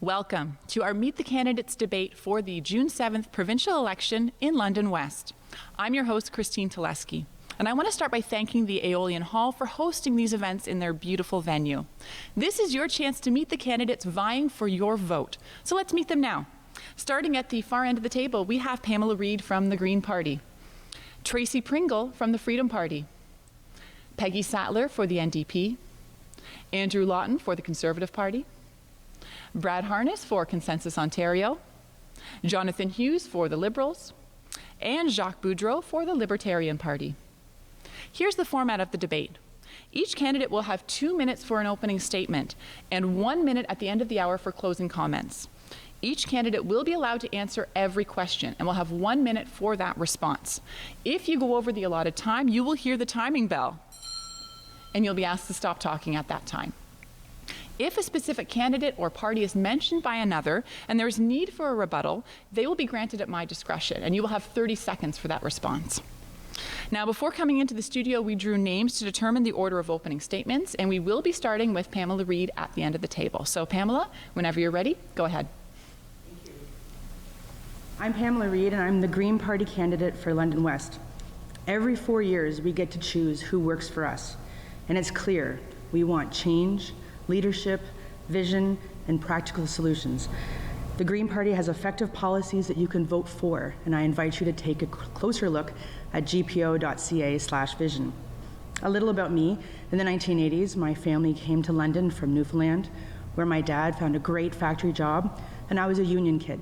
Welcome to our Meet the Candidates debate for the June 7th provincial election in London West. I'm your host, Christine Teleski, and I want to start by thanking the Aeolian Hall for hosting these events in their beautiful venue. This is your chance to meet the candidates vying for your vote. So let's meet them now. Starting at the far end of the table, we have Pamela Reid from the Green Party, Tracy Pringle from the Freedom Party, Peggy Sattler for the NDP, Andrew Lawton for the Conservative Party, Brad Harness for Consensus Ontario, Jonathan Hughes for the Liberals, and Jacques Boudreau for the Libertarian Party. Here's the format of the debate. Each candidate will have 2 minutes for an opening statement and 1 minute at the end of the hour for closing comments. Each candidate will be allowed to answer every question and will have 1 minute for that response. If you go over the allotted time, you will hear the timing bell and you'll be asked to stop talking at that time. If a specific candidate or party is mentioned by another and there is need for a rebuttal, they will be granted at my discretion, and you will have 30 seconds for that response. Now, before coming into the studio, we drew names to determine the order of opening statements, and we will be starting with Pamela Reid at the end of the table. So, Pamela, whenever you're ready, go ahead. Thank you. I'm Pamela Reid, and I'm the Green Party candidate for London West. Every 4 years, we get to choose who works for us, and it's clear we want change, leadership, vision, and practical solutions. The Green Party has effective policies that you can vote for, and I invite you to take a closer look at gpo.ca/vision. A little about me. In the 1980s, my family came to London from Newfoundland, where my dad found a great factory job, and I was a union kid.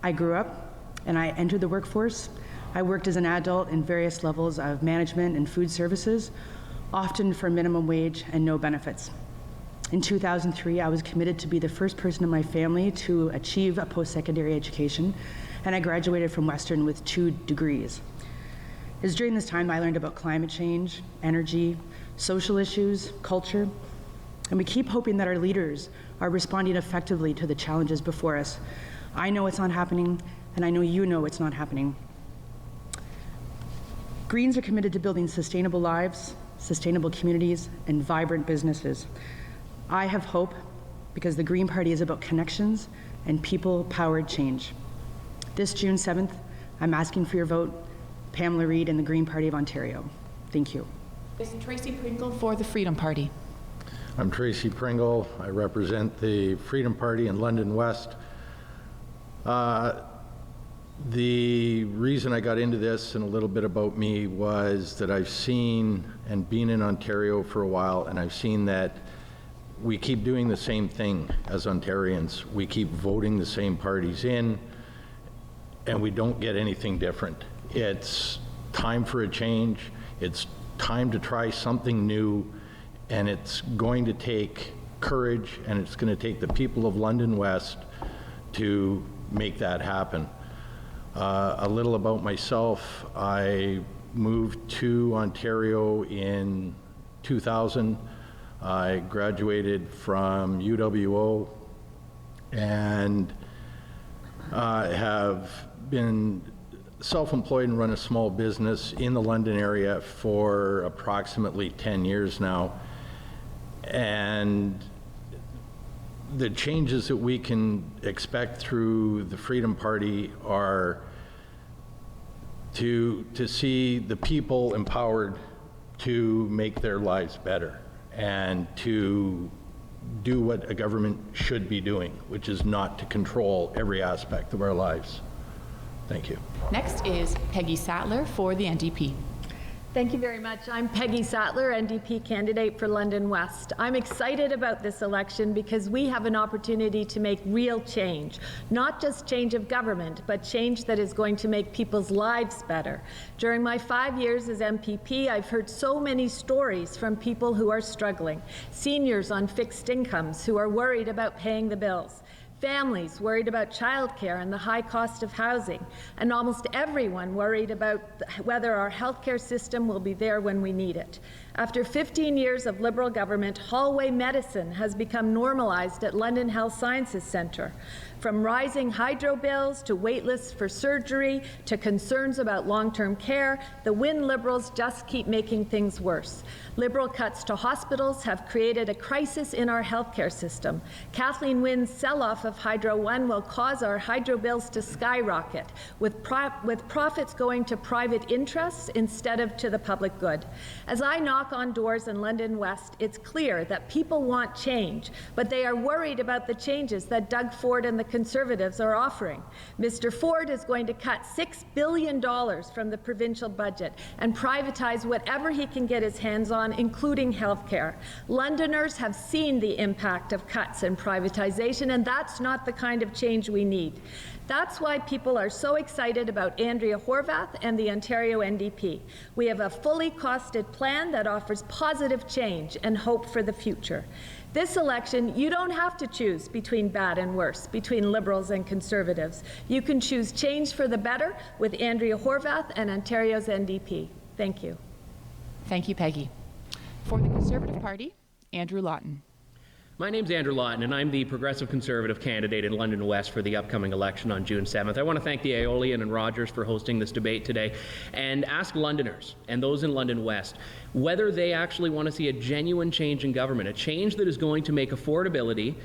I grew up, and I entered the workforce. I worked as an adult in various levels of management and food services, often for minimum wage and no benefits. In 2003, I was committed to be the first person in my family to achieve a post-secondary education, and I graduated from Western with 2 degrees. It was during this time I learned about climate change, energy, social issues, culture, and we keep hoping that our leaders are responding effectively to the challenges before us. I know it's not happening, and I know you know it's not happening. Greens are committed to building sustainable lives, sustainable communities, and vibrant businesses. I have hope because the Green Party is about connections and people-powered change. This June 7th, I'm asking for your vote, Pamela Reid and the Green Party of Ontario. Thank you. This is Tracy Pringle for the Freedom Party. I'm Tracy Pringle. I represent the Freedom Party in London West. The reason I got into this and a little bit about me was that I've seen and been in Ontario for a while, and I've seen that we keep doing the same thing as Ontarians. We keep voting the same parties in, and we don't get anything different. It's time for a change. It's time to try something new, and it's going to take courage, and it's going to take the people of London West to make that happen. A little about myself. I moved to Ontario in 2000. I graduated from UWO and have been self-employed and run a small business in the London area for approximately 10 years now. And the changes that we can expect through the Freedom Party are to see the people empowered to make their lives better and to do what a government should be doing, which is not to control every aspect of our lives. Thank you. Next is Peggy Sattler for the NDP. Thank you very much. I'm Peggy Sattler, NDP candidate for London West. I'm excited about this election because we have an opportunity to make real change, not just change of government, but change that is going to make people's lives better. During my 5 years as MPP, I've heard so many stories from people who are struggling, seniors on fixed incomes who are worried about paying the bills, families worried about childcare and the high cost of housing, and almost everyone worried about whether our healthcare system will be there when we need it. After 15 years of Liberal government, hallway medicine has become normalized at London Health Sciences Centre. From rising hydro bills to wait lists for surgery to concerns about long-term care, the Wynne Liberals just keep making things worse. Liberal cuts to hospitals have created a crisis in our healthcare system. Kathleen Wynne's sell-off of Hydro One will cause our hydro bills to skyrocket, with profits going to private interests instead of to the public good. As I knock on doors in London West, it's clear that people want change, but they are worried about the changes that Doug Ford and the Conservatives are offering. Mr. Ford is going to cut $6 billion from the provincial budget and privatize whatever he can get his hands on, including health care. Londoners have seen the impact of cuts and privatization, and that's not the kind of change we need. That's why people are so excited about Andrea Horwath and the Ontario NDP. We have a fully costed plan that offers positive change and hope for the future. This election, you don't have to choose between bad and worse, between Liberals and Conservatives. You can choose change for the better with Andrea Horwath and Ontario's NDP. Thank you. Thank you, Peggy. For the Conservative Party, Andrew Lawton. My name's Andrew Lawton, and I'm the Progressive Conservative candidate in London West for the upcoming election on June 7th. I want to thank the Aeolian and Rogers for hosting this debate today and ask Londoners and those in London West whether they actually want to see a genuine change in government, a change that is going to make affordability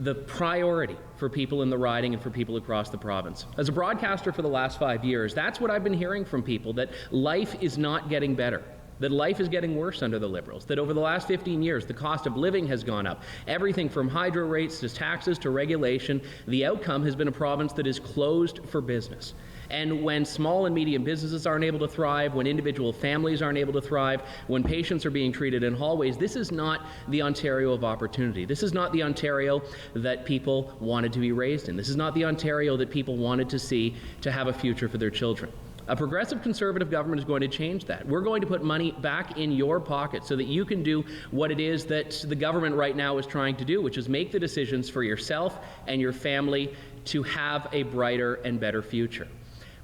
the priority for people in the riding and for people across the province. As a broadcaster for the last 5 years, that's what I've been hearing from people, that life is not getting better, that life is getting worse under the Liberals, that over the last 15 years the cost of living has gone up. Everything from hydro rates to taxes to regulation, the outcome has been a province that is closed for business. And when small and medium businesses aren't able to thrive, when individual families aren't able to thrive, when patients are being treated in hallways, this is not the Ontario of opportunity. This is not the Ontario that people wanted to be raised in. This is not the Ontario that people wanted to see to have a future for their children. A progressive Conservative government is going to change that. We're going to put money back in your pocket so that you can do what it is that the government right now is trying to do, which is make the decisions for yourself and your family to have a brighter and better future.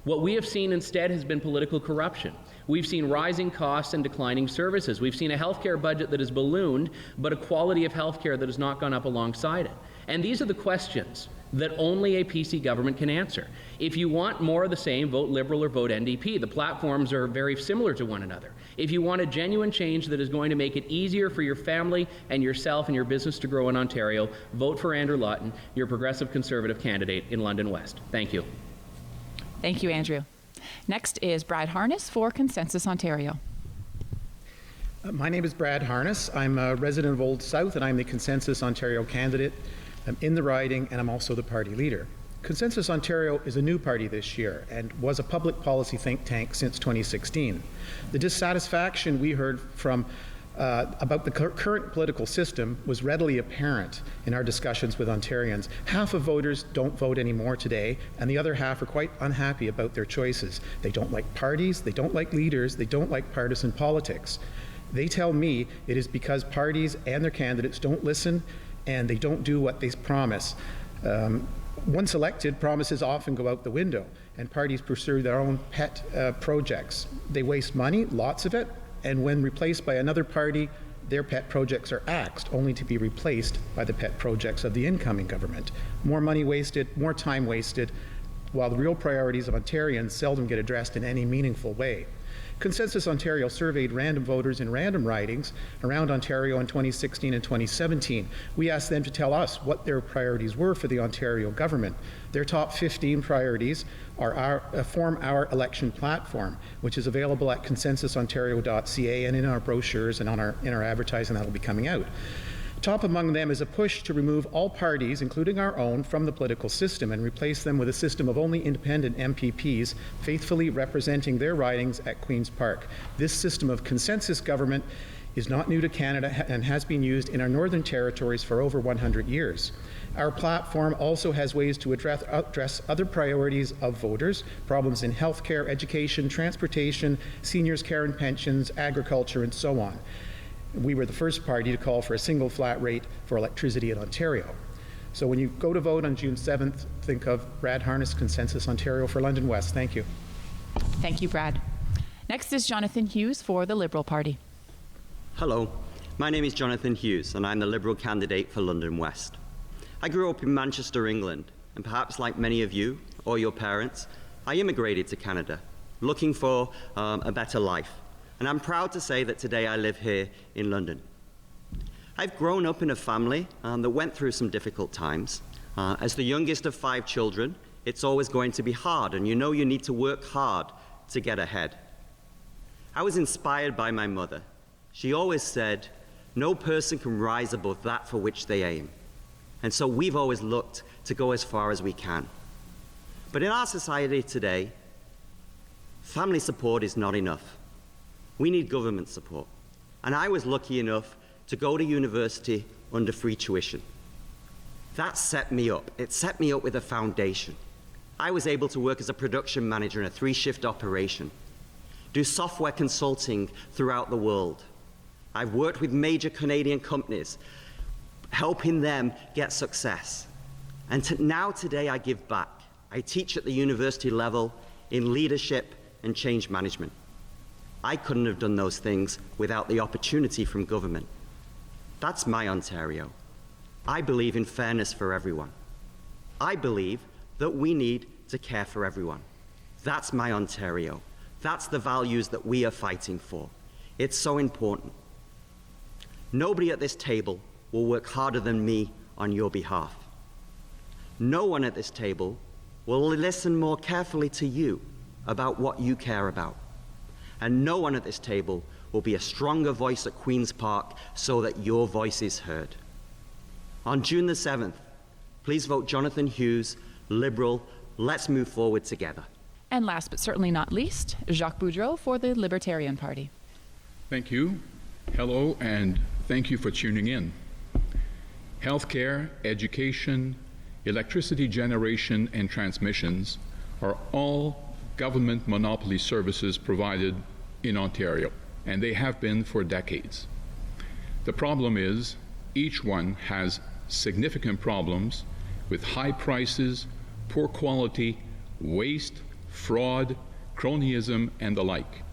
What we have seen instead has been political corruption. We've seen rising costs and declining services. We've seen a healthcare budget that has ballooned, but a quality of healthcare that has not gone up alongside it. And these are the questions that only a PC government can answer. If you want more of the same, vote Liberal or vote NDP. The platforms are very similar to one another. If you want a genuine change that is going to make it easier for your family and yourself and your business to grow in Ontario, vote for Andrew Lawton, your Progressive Conservative candidate in London West. Thank you. Thank you, Andrew. Next is Brad Harness for Consensus Ontario. My name is Brad Harness. I'm a resident of Old South, and I'm the Consensus Ontario candidate. I'm in the riding, and I'm also the party leader. Consensus Ontario is a new party this year and was a public policy think tank since 2016. The dissatisfaction we heard from about the current political system was readily apparent in our discussions with Ontarians. Half of voters don't vote anymore today, and the other half are quite unhappy about their choices. They don't like parties, they don't like leaders, they don't like partisan politics. They tell me it is because parties and their candidates don't listen and they don't do what they promise. Once elected, promises often go out the window, and parties pursue their own pet projects. They waste money, lots of it, and when replaced by another party, their pet projects are axed, only to be replaced by the pet projects of the incoming government. More money wasted, more time wasted, while the real priorities of Ontarians seldom get addressed in any meaningful way. Consensus Ontario surveyed random voters in random ridings around Ontario in 2016 and 2017. We asked them to tell us what their priorities were for the Ontario government. Their top 15 priorities are form our election platform, which is available at consensusontario.ca and in our brochures and in our advertising that will be coming out. Top among them is a push to remove all parties, including our own, from the political system and replace them with a system of only independent MPPs faithfully representing their ridings at Queen's Park. This system of consensus government is not new to Canada and has been used in our Northern Territories for over 100 years. Our platform also has ways to address other priorities of voters, problems in healthcare, education, transportation, seniors' care and pensions, agriculture, and so on. We were the first party to call for a single flat rate for electricity in Ontario. So when you go to vote on June 7th, think of Brad Harness, Consensus Ontario for London West. Thank you. Thank you, Brad. Next is Jonathan Hughes for the Liberal Party. Hello, my name is Jonathan Hughes and I'm the Liberal candidate for London West. I grew up in Manchester, England, and perhaps like many of you or your parents, I immigrated to Canada looking for a better life. And I'm proud to say that today I live here in London. I've grown up in a family that went through some difficult times. As the youngest of 5 children, it's always going to be hard, and you know you need to work hard to get ahead. I was inspired by my mother. She always said, no person can rise above that for which they aim. And so we've always looked to go as far as we can. But in our society today, family support is not enough. We need government support. And I was lucky enough to go to university under free tuition. That set me up. It set me up with a foundation. I was able to work as a production manager in a 3-shift operation, do software consulting throughout the world. I've worked with major Canadian companies, helping them get success. And now today I give back. I teach at the university level in leadership and change management. I couldn't have done those things without the opportunity from government. That's my Ontario. I believe in fairness for everyone. I believe that we need to care for everyone. That's my Ontario. That's the values that we are fighting for. It's so important. Nobody at this table will work harder than me on your behalf. No one at this table will listen more carefully to you about what you care about. And no one at this table will be a stronger voice at Queen's Park so that your voice is heard. On June the 7th, please vote Jonathan Hughes, Liberal. Let's move forward together. And last but certainly not least, Jacques Boudreau for the Libertarian Party. Thank you. Hello, and thank you for tuning in. Healthcare, education, electricity generation, and transmissions are all government monopoly services provided in Ontario, and they have been for decades. The problem is each one has significant problems with high prices, poor quality, waste, fraud, cronyism, and the like.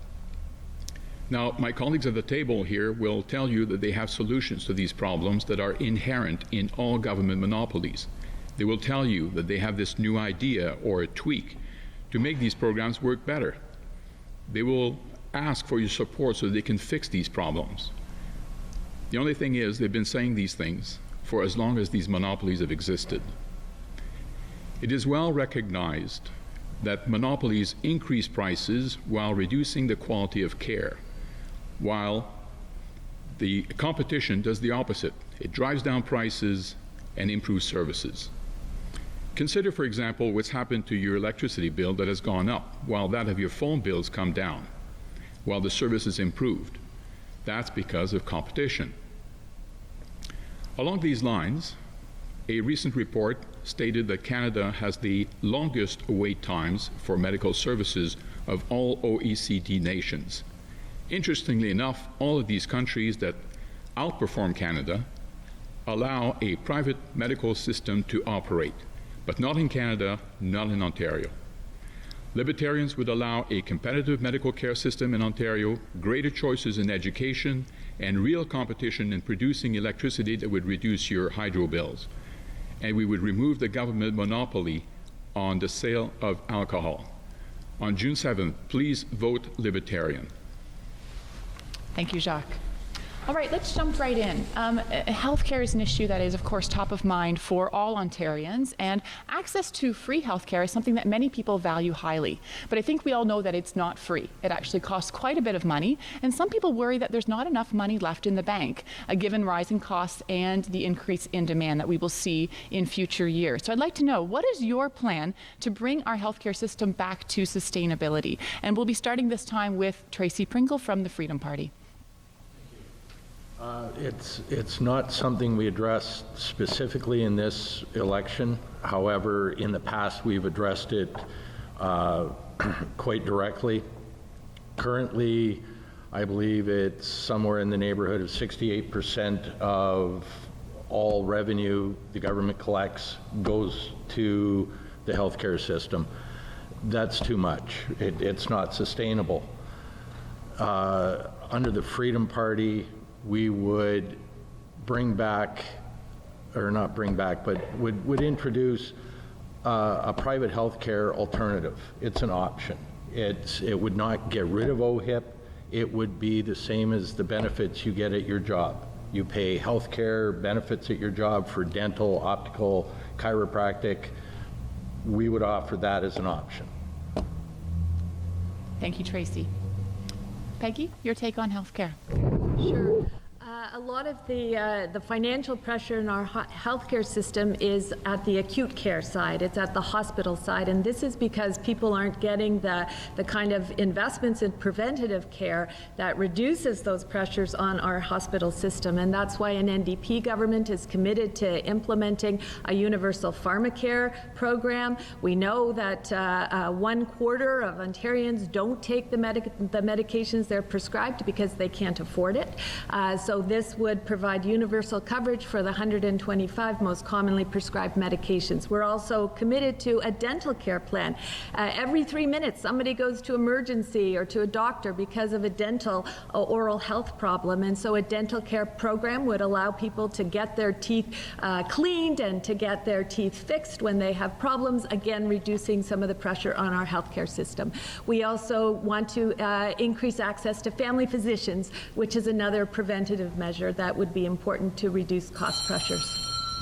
Now, my colleagues at the table here will tell you that they have solutions to these problems that are inherent in all government monopolies. They will tell you that they have this new idea or a tweak to make these programs work better. They will ask for your support so they can fix these problems. The only thing is, they've been saying these things for as long as these monopolies have existed. It is well recognized that monopolies increase prices while reducing the quality of care, while the competition does the opposite. It drives down prices and improves services. Consider, for example, what's happened to your electricity bill that has gone up, while that of your phone bills come down, while the service is improved. That's because of competition. Along these lines, a recent report stated that Canada has the longest wait times for medical services of all OECD nations. Interestingly enough, all of these countries that outperform Canada allow a private medical system to operate, but not in Canada, not in Ontario. Libertarians would allow a competitive medical care system in Ontario, greater choices in education, and real competition in producing electricity that would reduce your hydro bills. And we would remove the government monopoly on the sale of alcohol. On June 7th, please vote Libertarian. Thank you, Jacques. All right, let's jump right in. Healthcare is an issue that is, of course, top of mind for all Ontarians, and access to free healthcare is something that many people value highly. But I think we all know that it's not free. It actually costs quite a bit of money, and some people worry that there's not enough money left in the bank, given rising costs and the increase in demand that we will see in future years. So I'd like to know, what is your plan to bring our healthcare system back to sustainability? And we'll be starting this time with Tracy Pringle from the Freedom Party. It's not something we address specifically in this election. However, in the past, we've addressed it quite directly. Currently, I believe it's somewhere in the neighborhood of 68% of all revenue the government collects goes to the healthcare system. That's too much. It's not sustainable. Under the Freedom Party, we would bring back, or not bring back, but would introduce a private healthcare alternative. It's an option. It would not get rid of OHIP. It would be the same as the benefits you get at your job. You pay healthcare benefits at your job for dental, optical, chiropractic. We would offer that as an option. Thank you, Tracy. Peggy, your take on healthcare. Sure. A lot of the financial pressure in our healthcare system is at the acute care side. It's at the hospital side, and this is because people aren't getting the kind of investments in preventative care that reduces those pressures on our hospital system. And that's why an NDP government is committed to implementing a universal pharmacare program. We know that 1/4 of Ontarians don't take the medications they're prescribed because they can't afford it. So this would provide universal coverage for the 125 most commonly prescribed medications. We're also committed to a dental care plan. Every 3 minutes, somebody goes to emergency or to a doctor because of a dental oral health problem. And so a dental care program would allow people to get their teeth cleaned and to get their teeth fixed when they have problems, again, reducing some of the pressure on our healthcare system. We also want to increase access to family physicians, which is another preventative measure that would be important to reduce cost pressures.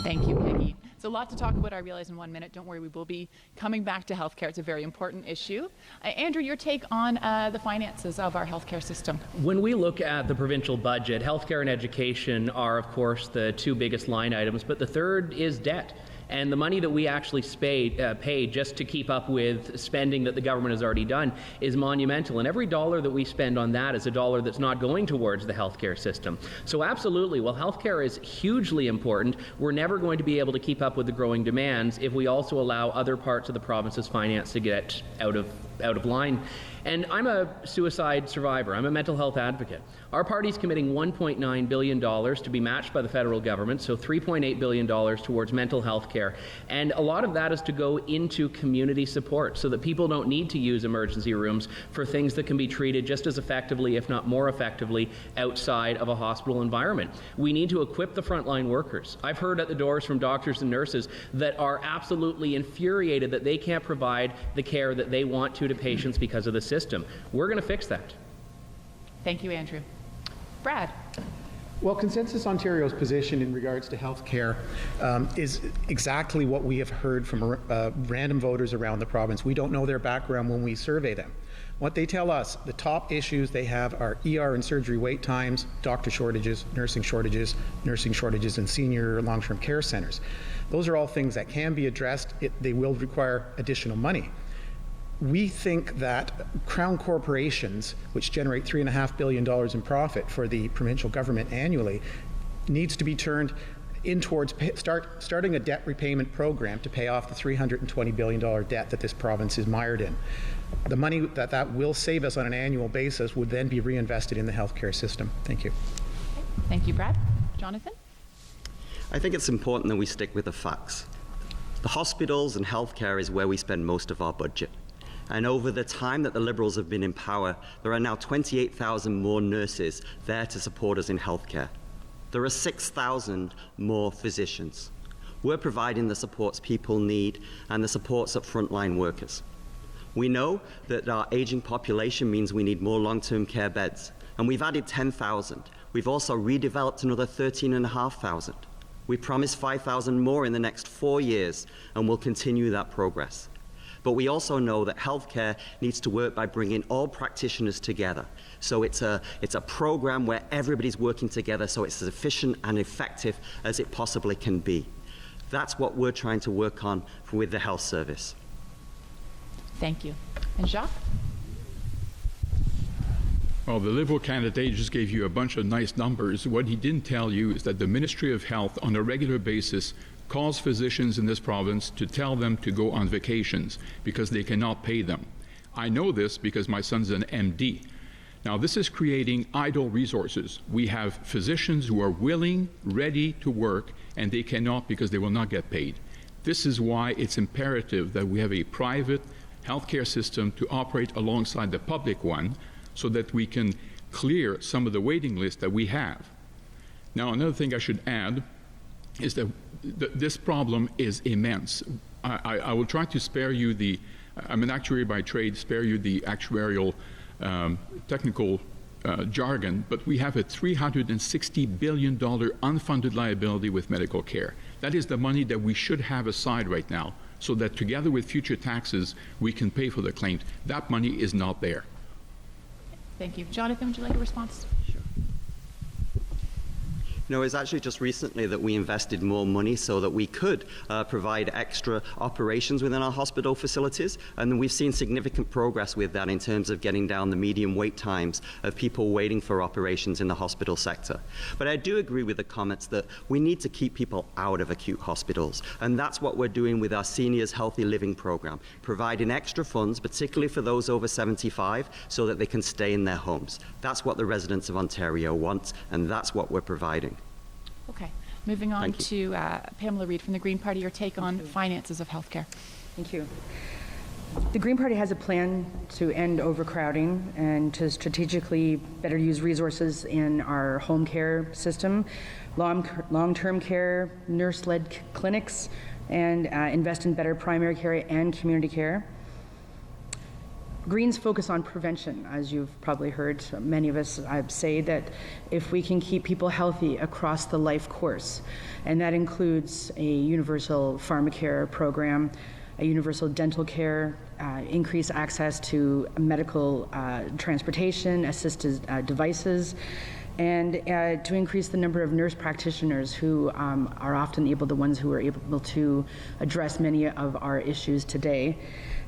Thank you, Peggy. It's a lot to talk about, I realize, in 1 minute. Don't worry, we will be coming back to healthcare. It's a very important issue. Andrew, your take on the finances of our healthcare system. When we look at the provincial budget, healthcare and education are, of course, the two biggest line items, but the third is debt. And the money that we actually pay just to keep up with spending that the government has already done is monumental. And every dollar that we spend on that is a dollar that's not going towards the healthcare system. So absolutely, while healthcare is hugely important, we're never going to be able to keep up with the growing demands if we also allow other parts of the province's finance to get out of line. And I'm a suicide survivor. I'm a mental health advocate. Our party's committing $1.9 billion to be matched by the federal government, so $3.8 billion towards mental health care. And a lot of that is to go into community support so that people don't need to use emergency rooms for things that can be treated just as effectively, if not more effectively, outside of a hospital environment. We need to equip the frontline workers. I've heard at the doors from doctors and nurses that are absolutely infuriated that they can't provide the care that they want to patients because of the system. We're going to fix that. Thank you, Andrew. Brad. Well, Consensus Ontario's position in regards to health care is exactly what we have heard from random voters around the province. We don't know their background when we survey them. What they tell us, the top issues they have are ER and surgery wait times, doctor shortages, nursing shortages, and senior long-term care centers. Those are all things that can be addressed. They will require additional money. We think that Crown corporations, which generate $3.5 billion in profit for the provincial government annually, needs to be turned in towards starting a debt repayment program to pay off the $320 billion debt that this province is mired in. The money that will save us on an annual basis would then be reinvested in the healthcare system. Thank you. Thank you, Brad. Jonathan? I think it's important that we stick with the facts. The hospitals and healthcare is where we spend most of our budget. And over the time that the Liberals have been in power, there are now 28,000 more nurses there to support us in healthcare. There are 6,000 more physicians. We're providing the supports people need and the supports of frontline workers. We know that our aging population means we need more long-term care beds, and we've added 10,000. We've also redeveloped another 13,500. We promised 5,000 more in the next 4 years, and we'll continue that progress. But we also know that healthcare needs to work by bringing all practitioners together. So it's a program where everybody's working together so it's as efficient and effective as it possibly can be. That's what we're trying to work on with the health service. Thank you. And Jacques? Well, the Liberal candidate just gave you a bunch of nice numbers. What he didn't tell you is that the Ministry of Health on a regular basis calls physicians in this province to tell them to go on vacations because they cannot pay them. I know this because my son's an MD. Now, this is creating idle resources. We have physicians who are willing, ready to work, and they cannot because they will not get paid. This is why it's imperative that we have a private healthcare system to operate alongside the public one so that we can clear some of the waiting lists that we have. Now, another thing I should add is that this problem is immense. I will try to spare you I'm an actuary by trade, spare you the actuarial technical jargon, but we have a $360 billion unfunded liability with medical care. That is the money that we should have aside right now, so that together with future taxes, we can pay for the claims. That money is not there. Thank you. Jonathan, would you like a response? No, it's actually just recently that we invested more money so that we could provide extra operations within our hospital facilities, and we've seen significant progress with that in terms of getting down the median wait times of people waiting for operations in the hospital sector. But I do agree with the comments that we need to keep people out of acute hospitals, and that's what we're doing with our Seniors Healthy Living program, providing extra funds, particularly for those over 75, so that they can stay in their homes. That's what the residents of Ontario want, and that's what we're providing. Okay. Moving on to Pamela Reid from the Green Party, your take on finances of healthcare. Thank you. The Green Party has a plan to end overcrowding and to strategically better use resources in our home care system, long-term care, nurse-led clinics, and invest in better primary care and community care. Greens focus on prevention, as you've probably heard many of us say, that if we can keep people healthy across the life course, and that includes a universal pharmacare program, a universal dental care, increase access to medical transportation, assisted devices, and to increase the number of nurse practitioners who are often the ones who are able to address many of our issues today,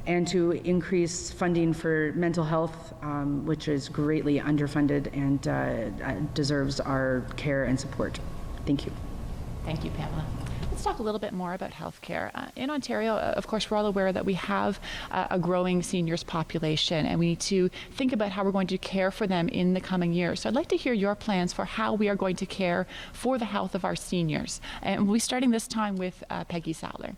and to increase funding for mental health, which is greatly underfunded and deserves our care and support. Thank you. Thank you, Pamela. Let's talk a little bit more about healthcare. In Ontario, of course, we're all aware that we have a growing seniors population, and we need to think about how we're going to care for them in the coming years. So I'd like to hear your plans for how we are going to care for the health of our seniors. And we'll be starting this time with Peggy Sattler.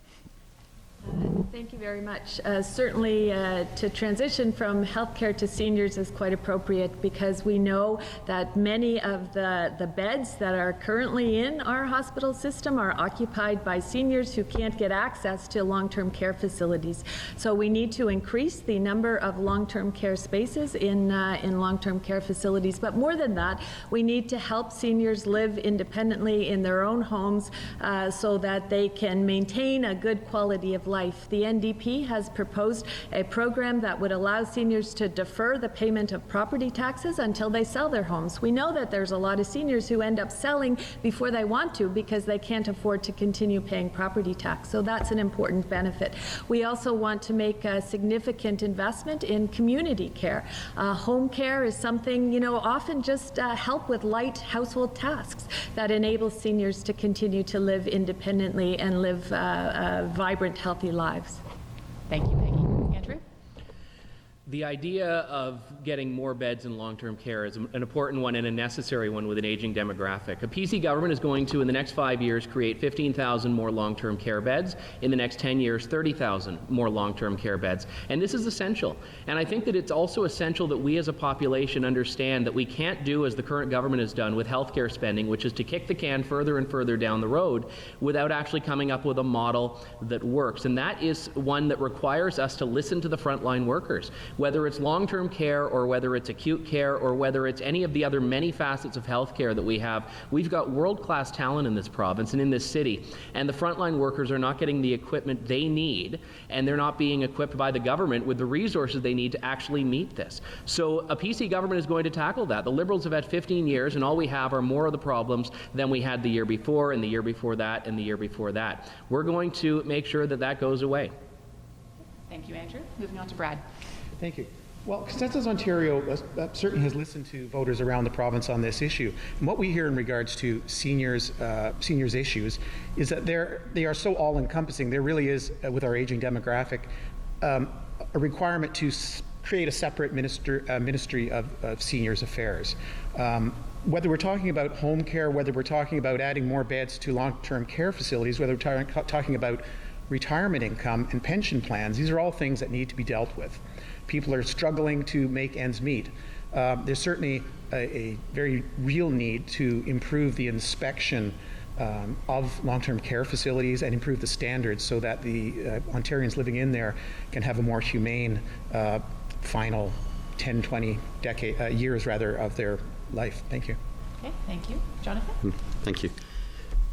Thank you very much. Certainly, to transition from healthcare to seniors is quite appropriate, because we know that many of the beds that are currently in our hospital system are occupied by seniors who can't get access to long-term care facilities. So we need to increase the number of long-term care spaces in long-term care facilities. But more than that, we need to help seniors live independently in their own homes so that they can maintain a good quality of life. The NDP has proposed a program that would allow seniors to defer the payment of property taxes until they sell their homes. We know that there's a lot of seniors who end up selling before they want to because they can't afford to continue paying property tax. So that's an important benefit. We also want to make a significant investment in community care. Home care is something, often just help with light household tasks that enable seniors to continue to live independently and live vibrant, healthy lives. Thank you, Peggy. Andrew? The idea of getting more beds in long-term care is an important one and a necessary one with an aging demographic. A PC government is going to, in the next 5 years, create 15,000 more long-term care beds. In the next 10 years, 30,000 more long-term care beds. And this is essential. And I think that it's also essential that we as a population understand that we can't do as the current government has done with healthcare spending, which is to kick the can further and further down the road without actually coming up with a model that works. And that is one that requires us to listen to the frontline workers. Whether it's long-term care or whether it's acute care or whether it's any of the other many facets of healthcare that we have, we've got world-class talent in this province and in this city, and the frontline workers are not getting the equipment they need, and they're not being equipped by the government with the resources they need to actually meet this. So a PC government is going to tackle that. The Liberals have had 15 years, and all we have are more of the problems than we had the year before, and the year before that, and the year before that. We're going to make sure that that goes away. Thank you, Andrew. Moving on to Brad. Thank you. Well, Consensus Ontario certainly has listened to voters around the province on this issue. And what we hear in regards to seniors issues is that they are so all-encompassing. There really is, with our aging demographic, a requirement to create a separate ministry of seniors affairs. Whether we're talking about home care, whether we're talking about adding more beds to long-term care facilities, whether we're talking about retirement income and pension plans, these are all things that need to be dealt with. People are struggling to make ends meet. There's certainly a very real need to improve the inspection of long-term care facilities and improve the standards so that the Ontarians living in there can have a more humane final 10, 20 years rather of their life. Thank you. Okay, thank you. Jonathan? Thank you.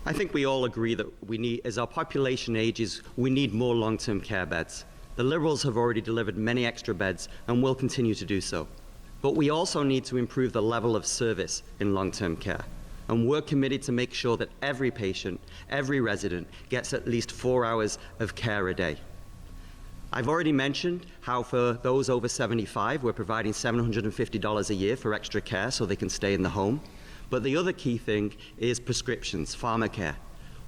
I think we all agree that we need, as our population ages, we need more long-term care beds. The Liberals have already delivered many extra beds and will continue to do so. But we also need to improve the level of service in long-term care. And we're committed to make sure that every patient, every resident gets at least 4 hours of care a day. I've already mentioned how for those over 75, we're providing $750 a year for extra care so they can stay in the home. But the other key thing is prescriptions, pharmacare.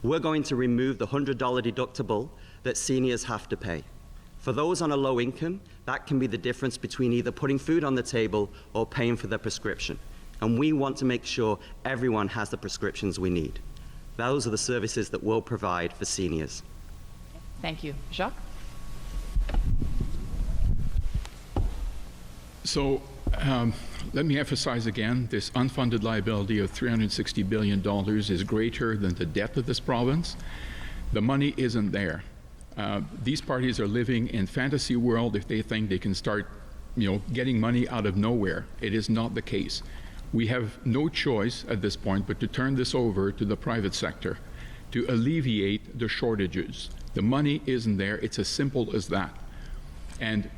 We're going to remove the $100 deductible that seniors have to pay. For those on a low income, that can be the difference between either putting food on the table or paying for their prescription. And we want to make sure everyone has the prescriptions we need. Those are the services that we'll provide for seniors. Thank you. Jacques? So let me emphasize again, this unfunded liability of $360 billion is greater than the debt of this province. The money isn't there. These parties are living in fantasy world if they think they can start, getting money out of nowhere. It is not the case. We have no choice at this point but to turn this over to the private sector to alleviate the shortages. The money isn't there. It's as simple as that. And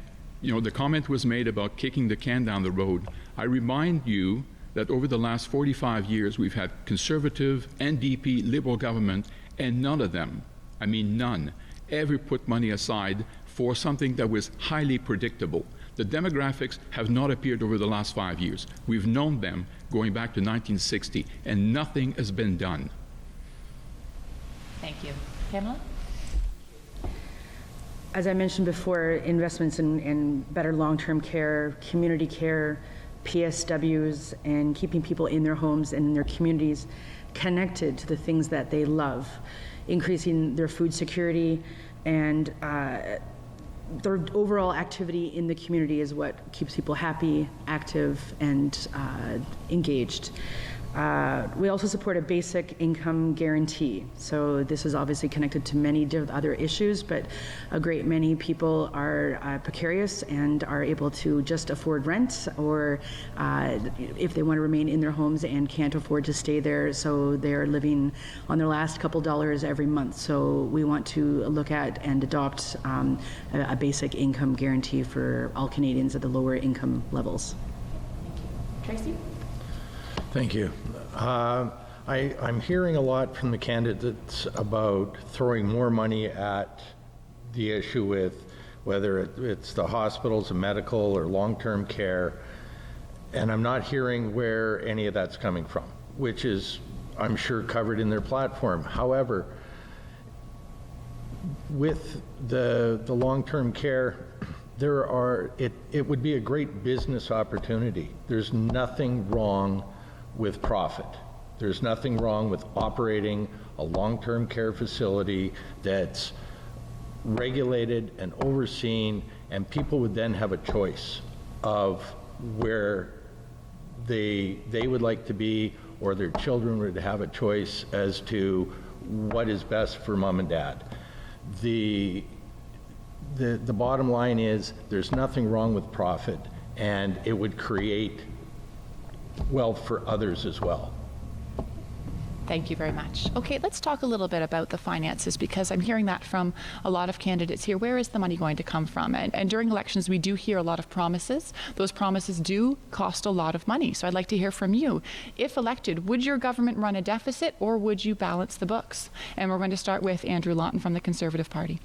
the comment was made about kicking the can down the road. I remind you that over the last 45 years, we've had Conservative, NDP, Liberal government, and none of them, I mean none, ever put money aside for something that was highly predictable. The demographics have not appeared over the last 5 years. We've known them going back to 1960, and nothing has been done. Thank you. Pamela? As I mentioned before, investments in better long-term care, community care, PSWs, and keeping people in their homes and in their communities connected to the things that they love, increasing their food security, and their overall activity in the community is what keeps people happy, active, and engaged. We also support a basic income guarantee. So this is obviously connected to many other issues, but a great many people are precarious and are able to just afford rent, or if they want to remain in their homes and can't afford to stay there, so they're living on their last couple dollars every month. So we want to look at and adopt a basic income guarantee for all Canadians at the lower income levels. Tracy? Thank you. I'm hearing a lot from the candidates about throwing more money at the issue with whether it's the hospitals, the medical, or long-term care, and I'm not hearing where any of that's coming from, which is, I'm sure, covered in their platform. However, with the long-term care, it would be a great business opportunity. There's nothing wrong with profit. There's nothing wrong with operating a long-term care facility that's regulated and overseen, and people would then have a choice of where they would like to be, or their children would have a choice as to what is best for mom and dad. The bottom line is there's nothing wrong with profit, and it would create wealth for others as well. Thank you very much. Okay, let's talk a little bit about the finances, because I'm hearing that from a lot of candidates here. Where is the money going to come from? And during elections, we do hear a lot of promises. Those promises do cost a lot of money. So I'd like to hear from you. If elected, would your government run a deficit, or would you balance the books? And we're going to start with Andrew Lawton from the Conservative Party.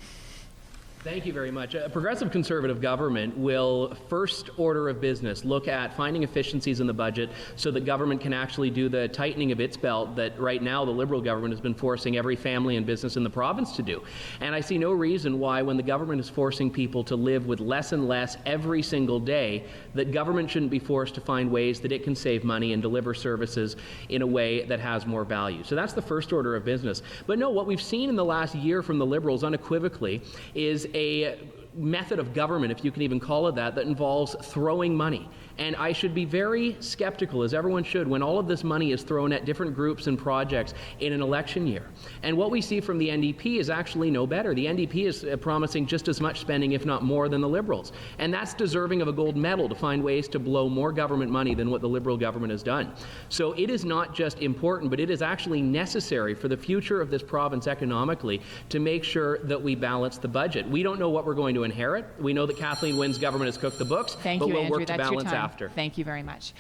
Thank you very much. A progressive Conservative government will, first order of business, look at finding efficiencies in the budget so that government can actually do the tightening of its belt that right now the Liberal government has been forcing every family and business in the province to do. And I see no reason why, when the government is forcing people to live with less and less every single day, that government shouldn't be forced to find ways that it can save money and deliver services in a way that has more value. So that's the first order of business. But no, what we've seen in the last year from the Liberals unequivocally is a method of government, if you can even call it that involves throwing money. And I should be very skeptical, as everyone should, when all of this money is thrown at different groups and projects in an election year. And what we see from the NDP is actually no better. The NDP is promising just as much spending, if not more, than the Liberals. And that's deserving of a gold medal, to find ways to blow more government money than what the Liberal government has done. So it is not just important, but it is actually necessary for the future of this province economically to make sure that we balance the budget. We don't know what we're going to inherit. We know that Kathleen Wynne's government has cooked the books, Thank but you, we'll Andrew. work to That's balance your time. after. Thank you very much.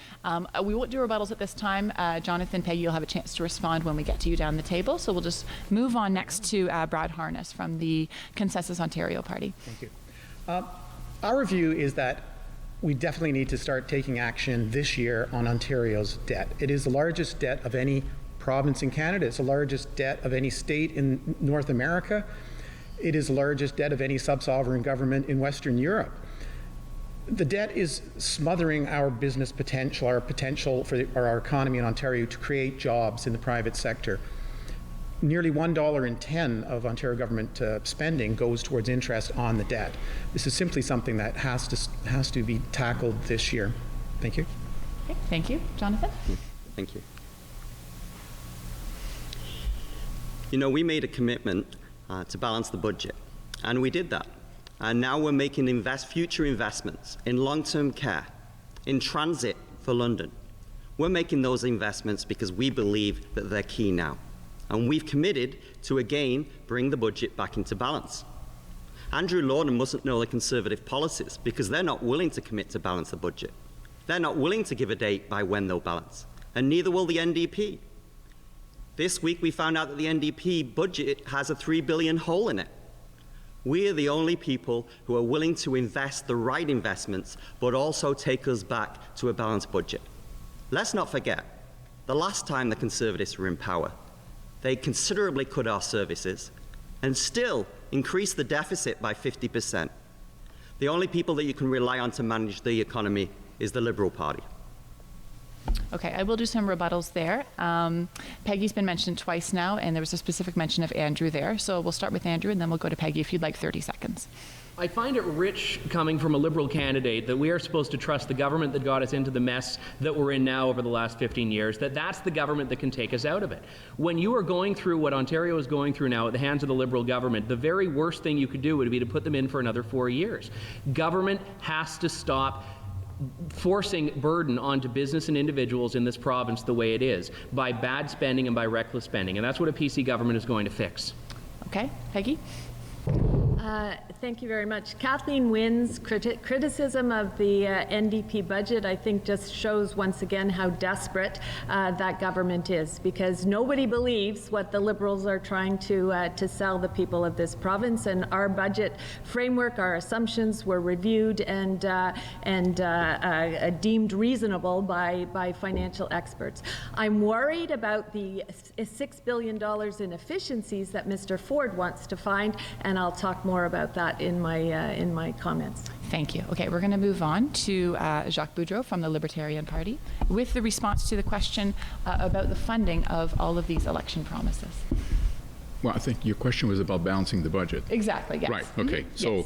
We won't do rebuttals at this time. Jonathan, Peggy, you'll have a chance to respond when we get to you down the table. So we'll just move on next to Brad Harness from the Consensus Ontario Party. Thank you. Our view is that we definitely need to start taking action this year on Ontario's debt. It is the largest debt of any province in Canada. It's the largest debt of any state in North America. It is the largest debt of any sub-sovereign government in Western Europe. The debt is smothering our business potential, our potential for our economy in Ontario to create jobs in the private sector. Nearly $1.10 of Ontario government spending goes towards interest on the debt. This is simply something that has to be tackled this year. Thank you. Okay, thank you. Jonathan? Thank you. You know, we made a commitment to balance the budget, and we did that. And now we're making future investments in long-term care, in transit for London. We're making those investments because we believe that they're key now. And we've committed to, again, bring the budget back into balance. Andrew Lorden mustn't know the Conservative policies because they're not willing to commit to balance the budget. They're not willing to give a date by when they'll balance, and neither will the NDP. This week we found out that the NDP budget has a $3 billion hole in it. We are the only people who are willing to invest the right investments, but also take us back to a balanced budget. Let's not forget, the last time the Conservatives were in power, they considerably cut our services and still increased the deficit by 50%. The only people that you can rely on to manage the economy is the Liberal Party. Okay, I will do some rebuttals there. Peggy's been mentioned twice now, and there was a specific mention of Andrew there. So we'll start with Andrew, and then we'll go to Peggy if you'd like 30 seconds. I find it rich coming from a Liberal candidate that we are supposed to trust the government that got us into the mess that we're in now over the last 15 years, that's the government that can take us out of it. When you are going through what Ontario is going through now at the hands of the Liberal government, the very worst thing you could do would be to put them in for another 4 years. Government has to stop forcing burden onto business and individuals in this province the way it is, by bad spending and by reckless spending. And that's what a PC government is going to fix. Okay, Peggy? Thank you very much. Kathleen Wynne's criticism of the NDP budget, I think, just shows once again how desperate that government is, because nobody believes what the Liberals are trying to sell the people of this province. And our budget framework, our assumptions were reviewed and deemed reasonable by financial experts. I'm worried about the $6 billion in efficiencies that Mr. Ford wants to find, and I'll talk more about that in my comments. Thank you. Okay, we're going to move on to Jacques Boudreau from the Libertarian Party with the response to the question about the funding of all of these election promises. Well, I think your question was about balancing the budget. Exactly, yes. Right, okay. Yes. So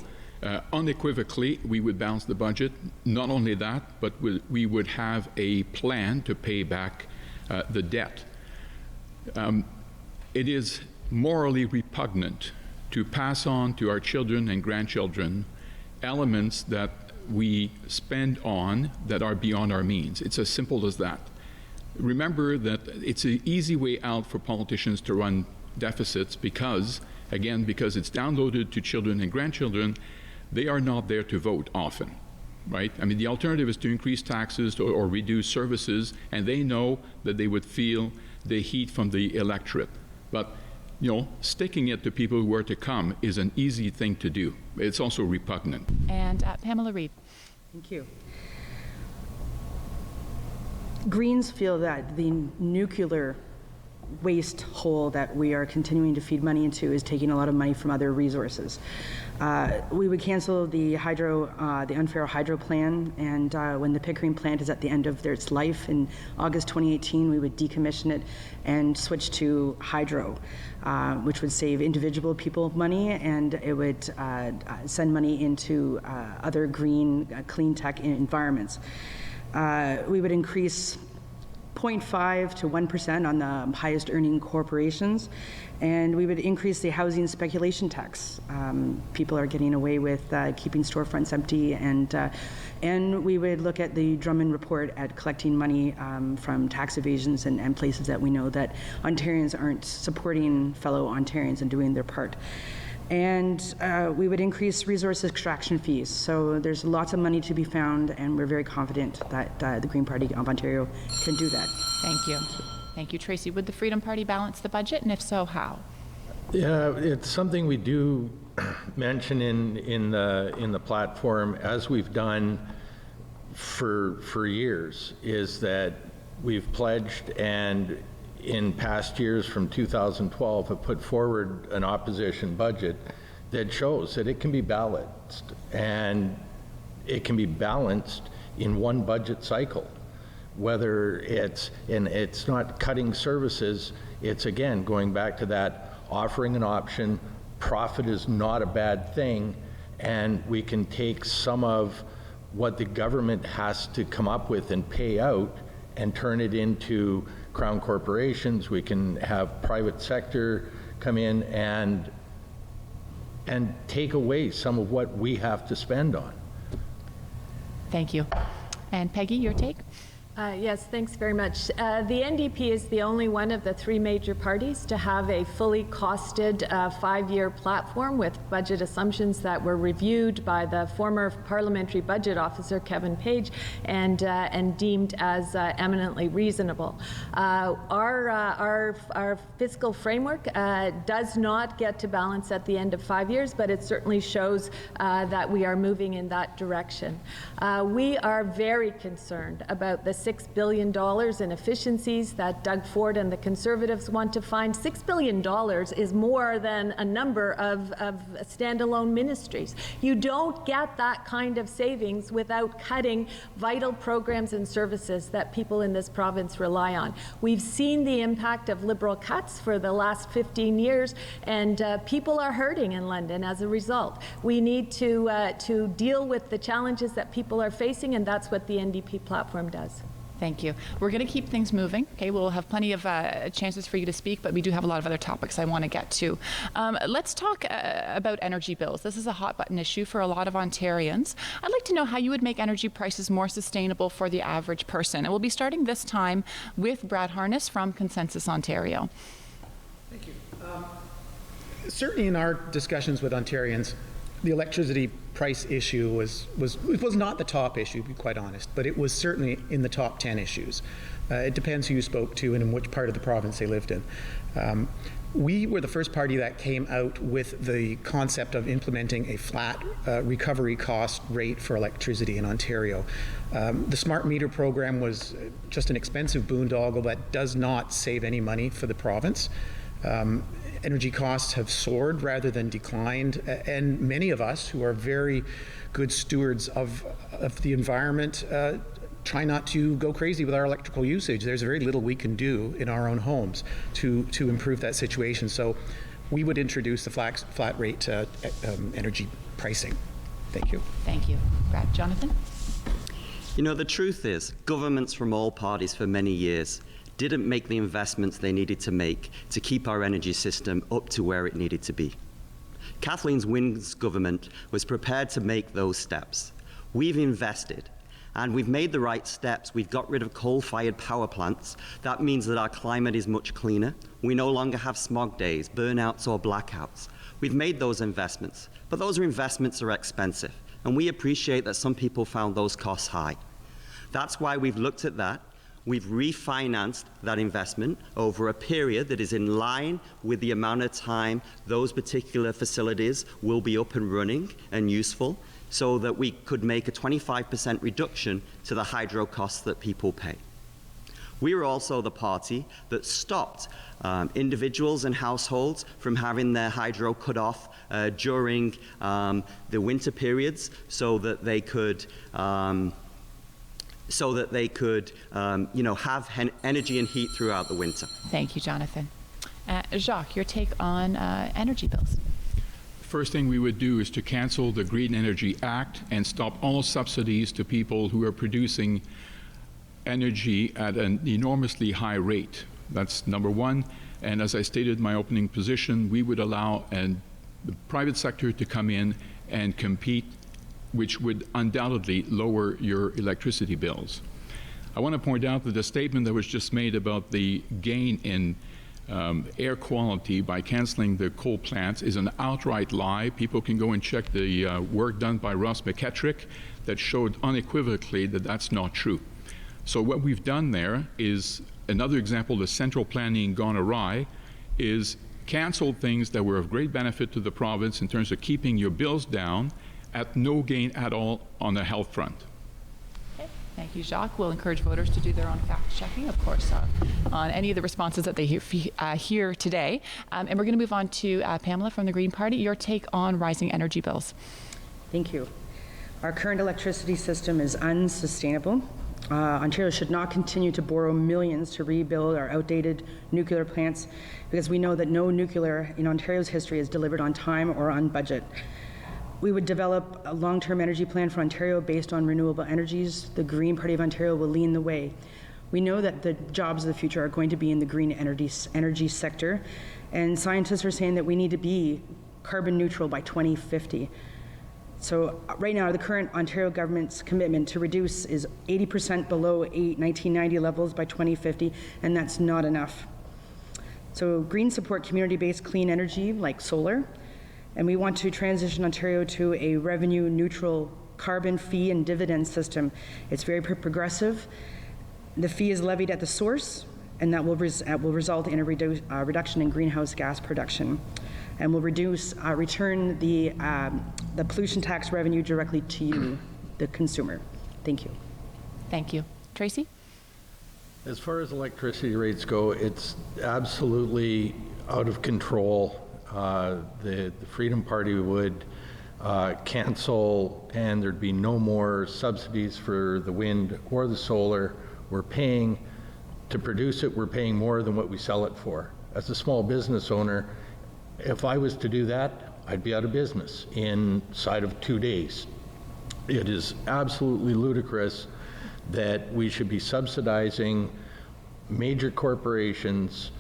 unequivocally, we would balance the budget. Not only that, but we would have a plan to pay back the debt. It is morally repugnant to pass on to our children and grandchildren elements that we spend on that are beyond our means. It's as simple as that. Remember that it's an easy way out for politicians to run deficits because it's downloaded to children and grandchildren. They are not there to vote often, right? I mean, the alternative is to increase taxes or reduce services, and they know that they would feel the heat from the electorate. But sticking it to people who are to come is an easy thing to do. It's also repugnant. And Pamela Reid. Thank you. Greens feel that the nuclear waste hole that we are continuing to feed money into is taking a lot of money from other resources. We would cancel the unfair hydro plan, and when the Pickering plant is at the end of its life in August 2018, we would decommission it and switch to hydro, which would save individual people money, and it would send money into other green, clean tech environments. We would increase 0.5 to 1% on the highest earning corporations, and we would increase the housing speculation tax. People are getting away with keeping storefronts empty, and we would look at the Drummond report at collecting money from tax evasions and places that we know that Ontarians aren't supporting fellow Ontarians and doing their part. And we would increase resource extraction fees. So there's lots of money to be found, and we're very confident that the Green Party of Ontario can do that. Thank you. Thank you, Tracy. Would the Freedom Party balance the budget, and if so, how? Yeah, it's something we do mention in the platform, as we've done for years, is that we've pledged and in past years from 2012 have put forward an opposition budget that shows that it can be balanced, and it can be balanced in one budget cycle. Whether it's not cutting services, it's again going back to that offering an option. Profit is not a bad thing, and we can take some of what the government has to come up with and pay out and turn it into Crown corporations. We can have private sector come in and take away some of what we have to spend on. Thank you. And Peggy, your take? Yes, thanks very much. The NDP is the only one of the three major parties to have a fully costed 5-year platform with budget assumptions that were reviewed by the former parliamentary budget officer, Kevin Page, and deemed as eminently reasonable. Our fiscal framework does not get to balance at the end of 5 years, but it certainly shows that we are moving in that direction. We are very concerned about the $6 billion in efficiencies that Doug Ford and the Conservatives want to find. $6 billion is more than a number of standalone ministries. You don't get that kind of savings without cutting vital programs and services that people in this province rely on. We've seen the impact of Liberal cuts for the last 15 years, and people are hurting in London as a result. We need to deal with the challenges that people are facing, and that's what the NDP platform does. Thank you. We're going to keep things moving. Okay, we'll have plenty of chances for you to speak, but we do have a lot of other topics I want to get to. Let's talk about energy bills. This is a hot button issue for a lot of Ontarians. I'd like to know how you would make energy prices more sustainable for the average person. And we'll be starting this time with Brad Harness from Consensus Ontario. Thank you. Certainly in our discussions with Ontarians, the electricity price issue was not the top issue, to be quite honest, but it was certainly in the top 10 issues. It depends who you spoke to and in which part of the province they lived in. We were the first party that came out with the concept of implementing a flat recovery cost rate for electricity in Ontario. The smart meter program was just an expensive boondoggle that does not save any money for the province. Energy costs have soared rather than declined, and many of us who are very good stewards of the environment try not to go crazy with our electrical usage. There's very little we can do in our own homes to improve that situation. So we would introduce the flat rate energy pricing. Thank you. Thank you. Brad. Jonathan? You know, the truth is, governments from all parties for many years didn't make the investments they needed to make to keep our energy system up to where it needed to be. Kathleen Wynne's government was prepared to make those steps. We've invested, and we've made the right steps. We've got rid of coal-fired power plants. That means that our climate is much cleaner. We no longer have smog days, burnouts, or blackouts. We've made those investments, but those investments are expensive, and we appreciate that some people found those costs high. That's why we've looked at that. We've refinanced that investment over a period that is in line with the amount of time those particular facilities will be up and running and useful, so that we could make a 25% reduction to the hydro costs that people pay. We were also the party that stopped individuals and households from having their hydro cut off during the winter periods so that they could have energy and heat throughout the winter. Thank you, Jonathan. Jacques, your take on energy bills. First thing we would do is to cancel the Green Energy Act and stop all subsidies to people who are producing energy at an enormously high rate. That's number one. And as I stated in my opening position, we would allow the private sector to come in and compete, which would undoubtedly lower your electricity bills. I want to point out that the statement that was just made about the gain in air quality by canceling the coal plants is an outright lie. People can go and check the work done by Ross McKettrick that showed unequivocally that that's not true. So what we've done there is another example of central planning gone awry, is canceled things that were of great benefit to the province in terms of keeping your bills down at no gain at all on the health front. Thank you, Jacques. We'll encourage voters to do their own fact-checking, of course, on any of the responses that they hear today. And we're going to move on to Pamela from the Green Party. Your take on rising energy bills. Thank you. Our current electricity system is unsustainable. Ontario should not continue to borrow millions to rebuild our outdated nuclear plants because we know that no nuclear in Ontario's history is delivered on time or on budget. We would develop a long-term energy plan for Ontario based on renewable energies. The Green Party of Ontario will lead the way. We know that the jobs of the future are going to be in the green energy sector, and scientists are saying that we need to be carbon neutral by 2050. So right now, the current Ontario government's commitment to reduce is 80% below 1990 levels by 2050, and that's not enough. So Greens support community-based clean energy like solar, and we want to transition Ontario to a revenue-neutral carbon fee and dividend system. It's very progressive. The fee is levied at the source, and that will result in a reduction in greenhouse gas production, and will return the pollution tax revenue directly to you, the consumer. Thank you. Thank you. Tracy? As far as electricity rates go, it's absolutely out of control. The Freedom Party would cancel, and there'd be no more subsidies for the wind or the solar. We're paying to produce it, we're paying more than what we sell it for. As a small business owner, if I was to do that, I'd be out of business inside of 2 days. It is absolutely ludicrous that we should be subsidizing major corporations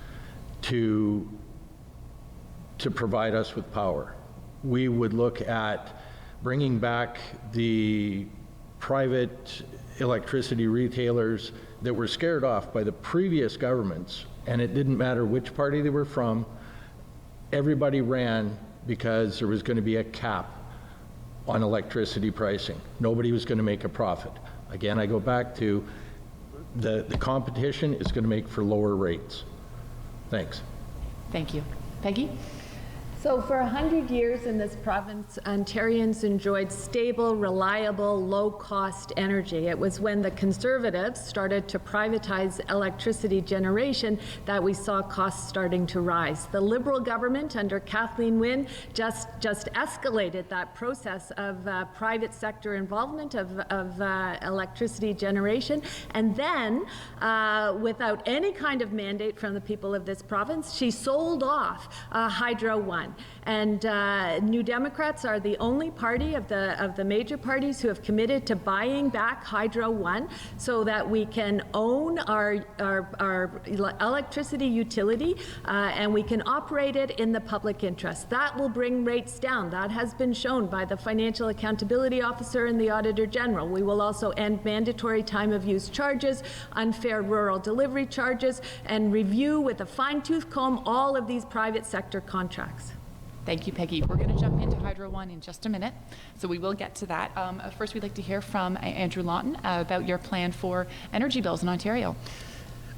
to provide us with power. We would look at bringing back the private electricity retailers that were scared off by the previous governments, and it didn't matter which party they were from. Everybody ran because there was going to be a cap on electricity pricing. Nobody was going to make a profit. Again, I go back to the competition is going to make for lower rates. Thanks. Thank you. Peggy? So for 100 years in this province, Ontarians enjoyed stable, reliable, low-cost energy. It was when the Conservatives started to privatize electricity generation that we saw costs starting to rise. The Liberal government under Kathleen Wynne just escalated that process of private sector involvement of electricity generation. And then, without any kind of mandate from the people of this province, she sold off Hydro One. And New Democrats are the only party of the major parties who have committed to buying back Hydro One so that we can own our electricity utility and we can operate it in the public interest. That will bring rates down. That has been shown by the Financial Accountability Officer and the Auditor General. We will also end mandatory time of use charges, unfair rural delivery charges, and review with a fine-tooth comb all of these private sector contracts. Thank you, Peggy. We're going to jump into Hydro One in just a minute, so we will get to that. First, we'd like to hear from Andrew Lawton about your plan for energy bills in Ontario.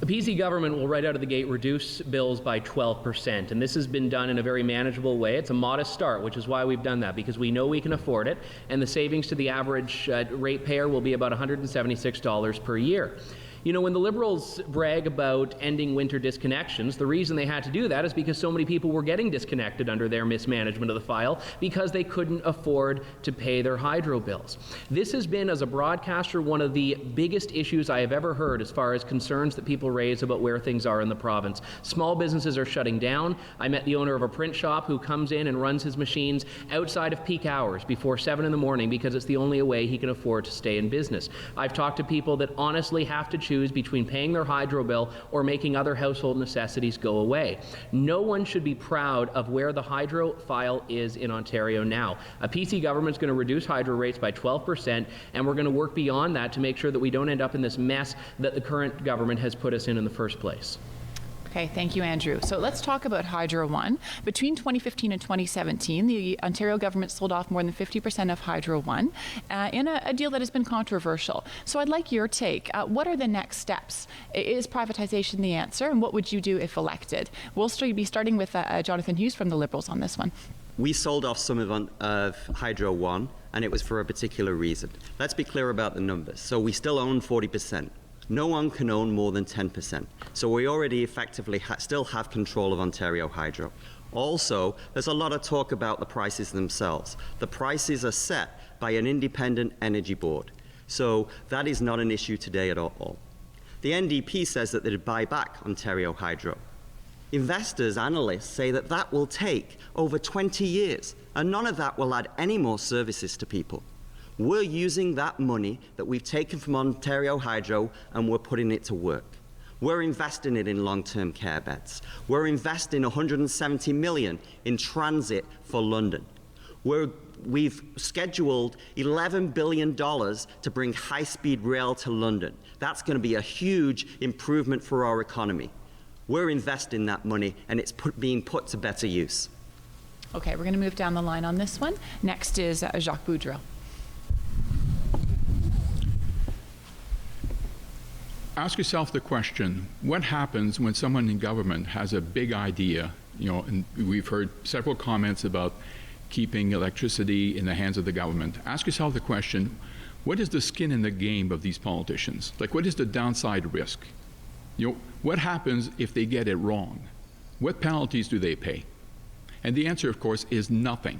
The PC government will right out of the gate reduce bills by 12%, and this has been done in a very manageable way. It's a modest start, which is why we've done that, because we know we can afford it, and the savings to the average ratepayer will be about $176 per year. You know, when the Liberals brag about ending winter disconnections, the reason they had to do that is because so many people were getting disconnected under their mismanagement of the file because they couldn't afford to pay their hydro bills. This has been, as a broadcaster, one of the biggest issues I have ever heard as far as concerns that people raise about where things are in the province. Small businesses are shutting down. I met the owner of a print shop who comes in and runs his machines outside of peak hours before 7 in the morning because it's the only way he can afford to stay in business. I've talked to people that honestly have to choose between paying their hydro bill or making other household necessities go away. No one should be proud of where the hydro file is in Ontario now. A PC government's going to reduce hydro rates by 12%, and we're going to work beyond that to make sure that we don't end up in this mess that the current government has put us in the first place. Okay, thank you, Andrew. So let's talk about Hydro One. Between 2015 and 2017, the Ontario government sold off more than 50% of Hydro One in a deal that has been controversial. So I'd like your take. What are the next steps? Is privatization the answer, and what would you do if elected? We'll be starting with Jonathan Hughes from the Liberals on this one. We sold off some of Hydro One, and it was for a particular reason. Let's be clear about the numbers. So we still own 40%. No one can own more than 10%. So we already effectively still have control of Ontario Hydro. Also, there's a lot of talk about the prices themselves. The prices are set by an independent energy board. So that is not an issue today at all. The NDP says that they'd buy back Ontario Hydro. Investors, analysts say that that will take over 20 years, and none of that will add any more services to people. We're using that money that we've taken from Ontario Hydro and we're putting it to work. We're investing it in long-term care beds. We're investing $170 million in transit for London. We've scheduled $11 billion to bring high-speed rail to London. That's going to be a huge improvement for our economy. We're investing that money and it's being put to better use. Okay, we're going to move down the line on this one. Next is Jacques Boudreau. Ask yourself the question, what happens when someone in government has a big idea, and we've heard several comments about keeping electricity in the hands of the government. Ask yourself the question, what is the skin in the game of these politicians? Like, what is the downside risk? What happens if they get it wrong? What penalties do they pay? And the answer, of course, is nothing.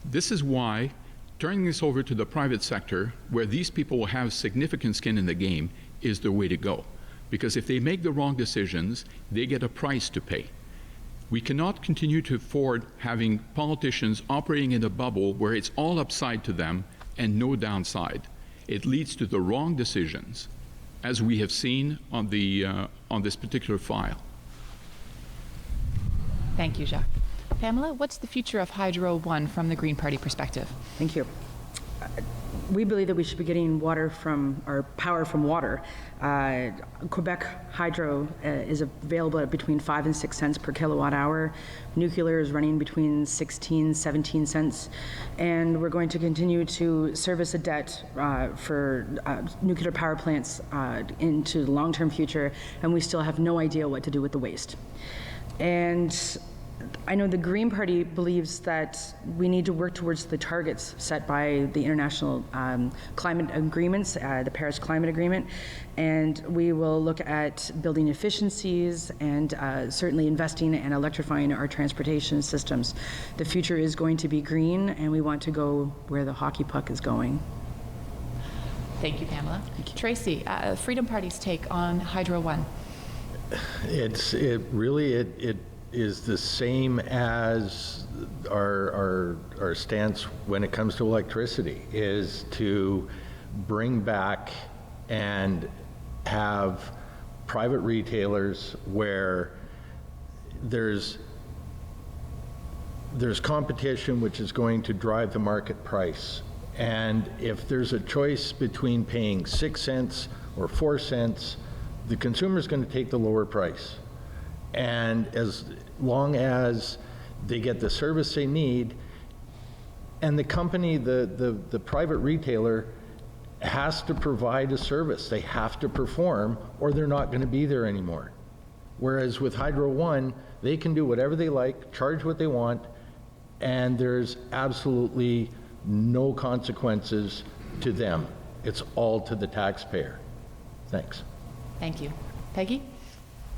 This is why turning this over to the private sector, where these people will have significant skin in the game, is the way to go. Because if they make the wrong decisions, they get a price to pay. We cannot continue to afford having politicians operating in a bubble where it's all upside to them and no downside. It leads to the wrong decisions, as we have seen on this particular file. Thank you, Jacques. Pamela, what's the future of Hydro One from the Green Party perspective? Thank you. We believe that we should be getting power from water. Quebec Hydro is available at between 5 and 6 cents per kilowatt hour. Nuclear is running between 16, 17 cents. And we're going to continue to service a debt for nuclear power plants into the long-term future, and we still have no idea what to do with the waste. And I know the Green Party believes that we need to work towards the targets set by the international climate agreements, the Paris Climate Agreement, and we will look at building efficiencies and certainly investing and electrifying our transportation systems. The future is going to be green, and we want to go where the hockey puck is going. Thank you, Pamela. Thank you. Tracy, Freedom Party's take on Hydro One. It really is the same as our stance when it comes to electricity, is to bring back and have private retailers where there's competition which is going to drive the market price. And if there's a choice between paying 6 cents or 4 cents, the consumer is going to take the lower price. And as long as they get the service they need, and the company, the private retailer, has to provide a service. They have to perform, or they're not going to be there anymore. Whereas with Hydro One, they can do whatever they like, charge what they want, and there's absolutely no consequences to them. It's all to the taxpayer. Thanks. Thank you. Peggy?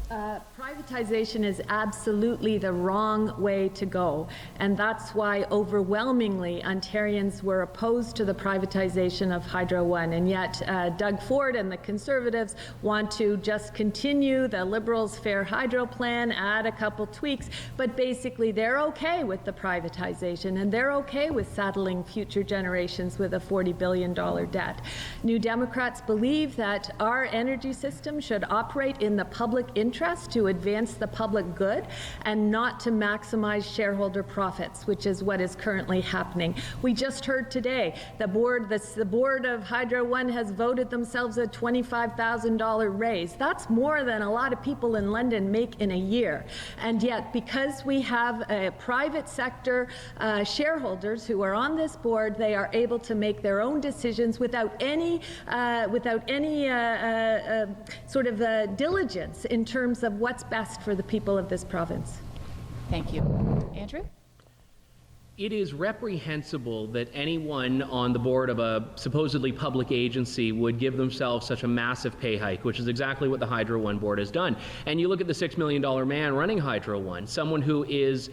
Privatization is absolutely the wrong way to go, and that's why overwhelmingly Ontarians were opposed to the privatization of Hydro One, and yet Doug Ford and the Conservatives want to just continue the Liberals' Fair Hydro plan, add a couple tweaks, but basically they're okay with the privatization, and they're okay with saddling future generations with a $40 billion debt. New Democrats believe that our energy system should operate in the public interest to advance the public good and not to maximize shareholder profits, which is what is currently happening. We just heard today the board of Hydro One has voted themselves a $25,000 raise. That's more than a lot of people in London make in a year. And yet, because we have a private sector shareholders who are on this board, they are able to make their own decisions without any sort of diligence in terms of what's best for the people of this province. Thank you. Andrew? It is reprehensible that anyone on the board of a supposedly public agency would give themselves such a massive pay hike, which is exactly what the Hydro One board has done. And you look at the $6 million man running Hydro One, someone who is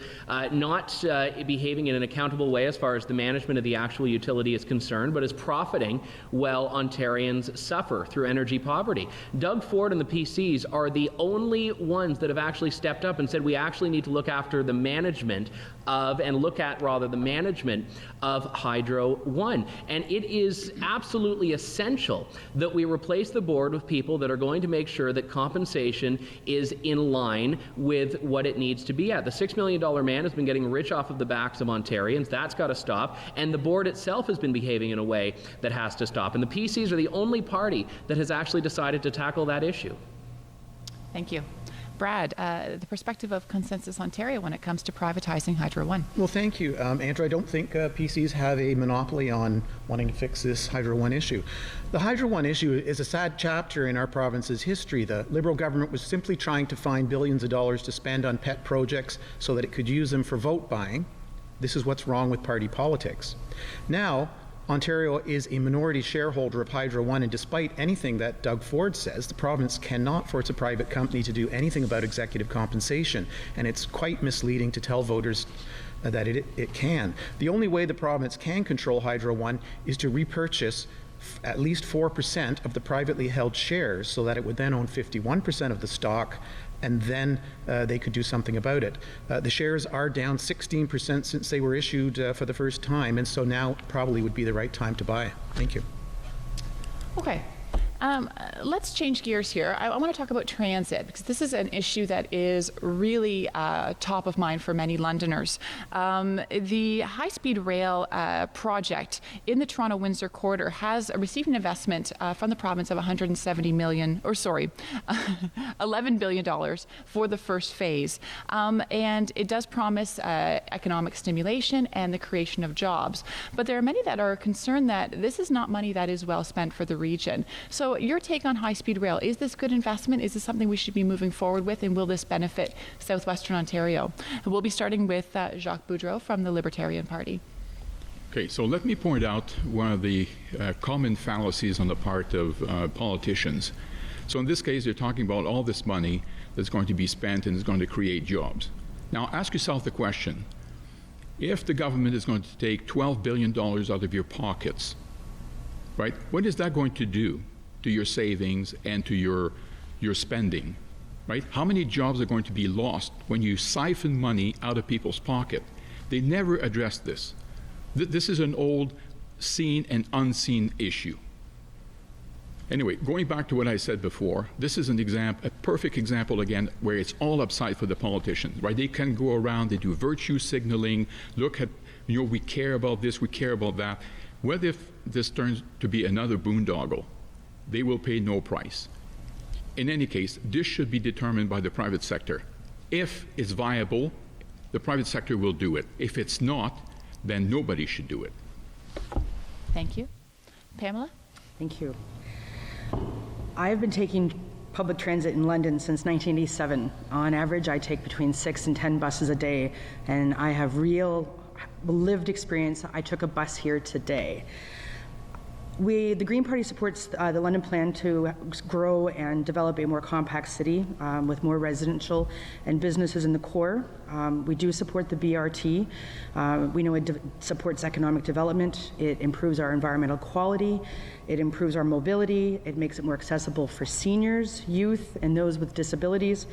not behaving in an accountable way as far as the management of the actual utility is concerned, but is profiting while Ontarians suffer through energy poverty. Doug Ford and the PCs are the only ones that have actually stepped up and said we actually need to look after the management of, and look at rather the management of Hydro One. And it is absolutely essential that we replace the board with people that are going to make sure that compensation is in line with what it needs to be at. The $6 million man has been getting rich off of the backs of Ontarians. That's got to stop. And the board itself has been behaving in a way that has to stop. And the PCs are the only party that has actually decided to tackle that issue. Thank you. Brad, the perspective of Consensus Ontario when it comes to privatizing Hydro One. Well, thank you. Andrew, I don't think PCs have a monopoly on wanting to fix this Hydro One issue. The Hydro One issue is a sad chapter in our province's history. The Liberal government was simply trying to find billions of dollars to spend on pet projects so that it could use them for vote buying. This is what's wrong with party politics. Now, Ontario is a minority shareholder of Hydro One, and despite anything that Doug Ford says, the province cannot force a private company to do anything about executive compensation, and it's quite misleading to tell voters that it can. The only way the province can control Hydro One is to repurchase at least 4% of the privately held shares so that it would then own 51% of the stock, and then they could do something about it. The shares are down 16% since they were issued for the first time, and so now probably would be the right time to buy. Thank you. Okay. Let's change gears here. I want to talk about transit because this is an issue that is really top of mind for many Londoners. The high-speed rail project in the Toronto-Windsor corridor has received an investment from the province of $11 billion for the first phase. And it does promise economic stimulation and the creation of jobs. But there are many that are concerned that this is not money that is well spent for the region. So your take on high-speed rail, is this good investment? Is this something we should be moving forward with, and will this benefit Southwestern Ontario? We'll be starting with Jacques Boudreau from the Libertarian Party. Okay, so let me point out one of the common fallacies on the part of politicians. So in this case, they're talking about all this money that's going to be spent and is going to create jobs. Now ask yourself the question, if the government is going to take $12 billion out of your pockets, right, what is that going to do to your savings and to your spending, right? How many jobs are going to be lost when you siphon money out of people's pocket? They never address this. This is an old seen and unseen issue. Anyway, going back to what I said before, this is a perfect example again where it's all upside for the politicians, right? They can go around, they do virtue signaling, look at, we care about this, we care about that. What if this turns to be another boondoggle? They will pay no price. In any case, this should be determined by the private sector. If it's viable, the private sector will do it. If it's not, then nobody should do it. Thank you. Pamela? Thank you. I have been taking public transit in London since 1987. On average, I take between 6 and 10 buses a day, and I have real lived experience. I took a bus here today. The Green Party supports the London plan to grow and develop a more compact city with more residential and businesses in the core. We do support the BRT. We know it supports economic development. It improves our environmental quality. It improves our mobility. It makes it more accessible for seniors, youth, and those with disabilities.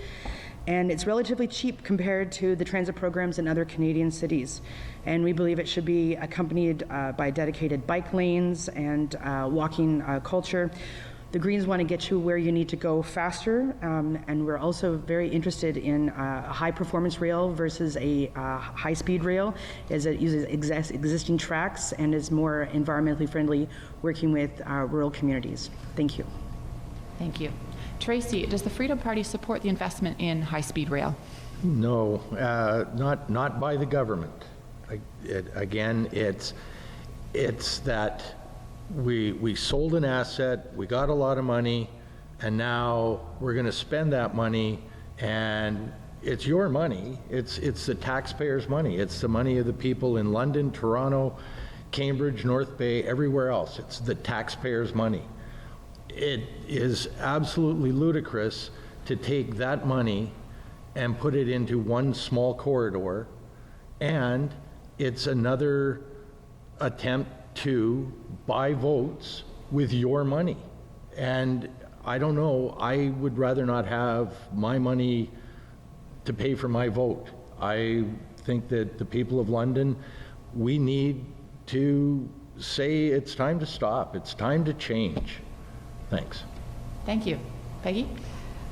And it's relatively cheap compared to the transit programs in other Canadian cities. And we believe it should be accompanied by dedicated bike lanes and walking culture. The Greens want to get you where you need to go faster, and we're also very interested in a high-performance rail versus a high-speed rail, as it uses existing tracks and is more environmentally friendly, working with rural communities. Thank you. Thank you. Tracy, does the Freedom Party support the investment in high-speed rail? No, not by the government. Again, it's that we sold an asset, we got a lot of money, and now we're going to spend that money, and it's your money. It's the taxpayers' money. It's the money of the people in London, Toronto, Cambridge, North Bay, everywhere else. It's the taxpayers' money. It is absolutely ludicrous to take that money and put it into one small corridor, and it's another attempt to buy votes with your money. And I don't know, I would rather not have my money to pay for my vote. I think that the people of London, we need to say it's time to stop, it's time to change. Thanks. Thank you. Peggy?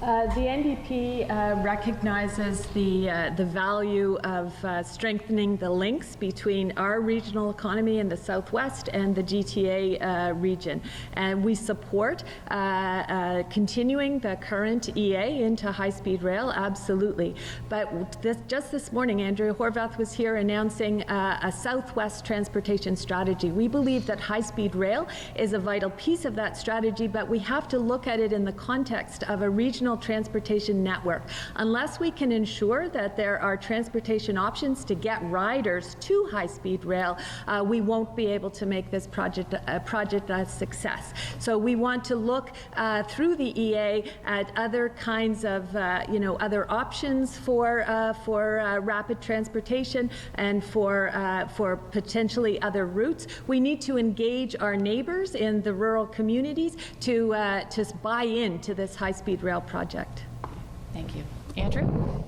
The NDP recognizes the value of strengthening the links between our regional economy in the Southwest and the GTA region. And we support continuing the current EA into high-speed rail, absolutely. But just this morning, Andrea Horvath was here announcing a Southwest transportation strategy. We believe that high-speed rail is a vital piece of that strategy, but we have to look at it in the context of a regional transportation network. Unless we can ensure that there are transportation options to get riders to high-speed rail, we won't be able to make this project a success. So we want to look through the EA at other kinds of, other options for rapid transportation and for potentially other routes. We need to engage our neighbors in the rural communities to buy into this high-speed rail project. Thank you. Andrew?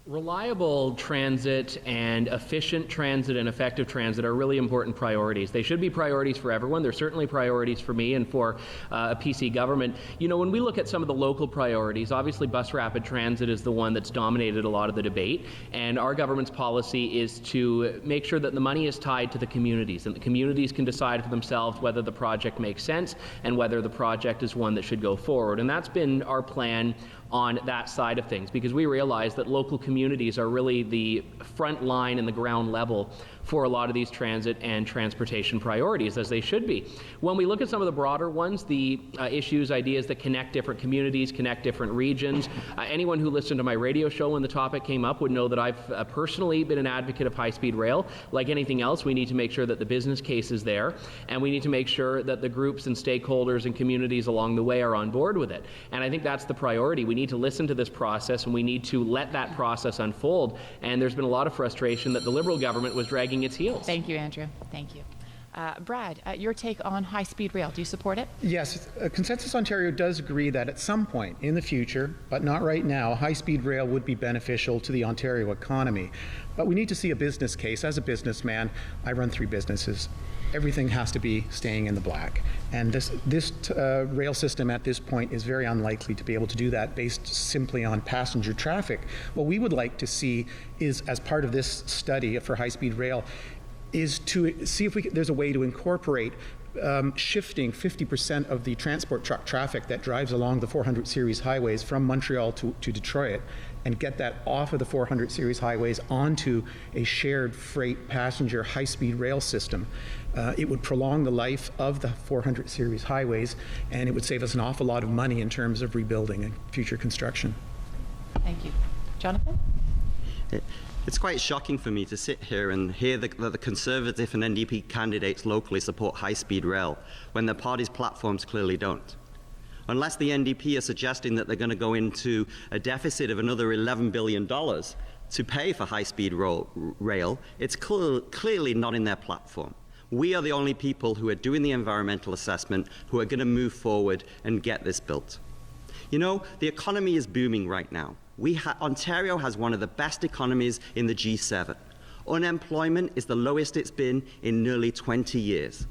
Reliable transit and efficient transit and effective transit are really important priorities. They should be priorities for everyone. They're certainly priorities for me and for a PC government. You know, when we look at some of the local priorities, obviously bus rapid transit is the one that's dominated a lot of the debate, and our government's policy is to make sure that the money is tied to the communities, and the communities can decide for themselves whether the project makes sense and whether the project is one that should go forward. And that's been our plan on that side of things, because we realize that local communities are really the front line and the ground level for a lot of these transit and transportation priorities, as they should be. When we look at some of the broader ones, the issues, ideas that connect different communities, connect different regions, anyone who listened to my radio show when the topic came up would know that I've personally been an advocate of high-speed rail. Like anything else, we need to make sure that the business case is there, and we need to make sure that the groups and stakeholders and communities along the way are on board with it. And I think that's the priority. We need to listen to this process, and we need to let that process unfold. And there's been a lot of frustration that the Liberal government was dragging its heels. Thank you, Andrew. Thank you. Brad, your take on high-speed rail. Do you support it? Yes, Consensus Ontario does agree that at some point in the future, but not right now, high-speed rail would be beneficial to the Ontario economy. But we need to see a business case. As a businessman, I run 3 businesses. Everything has to be staying in the black. And this rail system at this point is very unlikely to be able to do that based simply on passenger traffic. What we would like to see is, as part of this study for high-speed rail, is to see if there's a way to incorporate shifting 50% of the transport truck traffic that drives along the 400 series highways from Montreal to Detroit, and get that off of the 400 series highways onto a shared freight passenger high-speed rail system. It would prolong the life of the 400 series highways, and it would save us an awful lot of money in terms of rebuilding and future construction. Thank you. Jonathan? It's quite shocking for me to sit here and hear that the Conservative and NDP candidates locally support high-speed rail when their party's platforms clearly don't. Unless the NDP are suggesting that they're going to go into a deficit of another $11 billion to pay for high-speed rail, it's clearly not in their platform. We are the only people who are doing the environmental assessment who are going to move forward and get this built. You know, the economy is booming right now. Ontario has one of the best economies in the G7. Unemployment is the lowest it's been in nearly 20 years.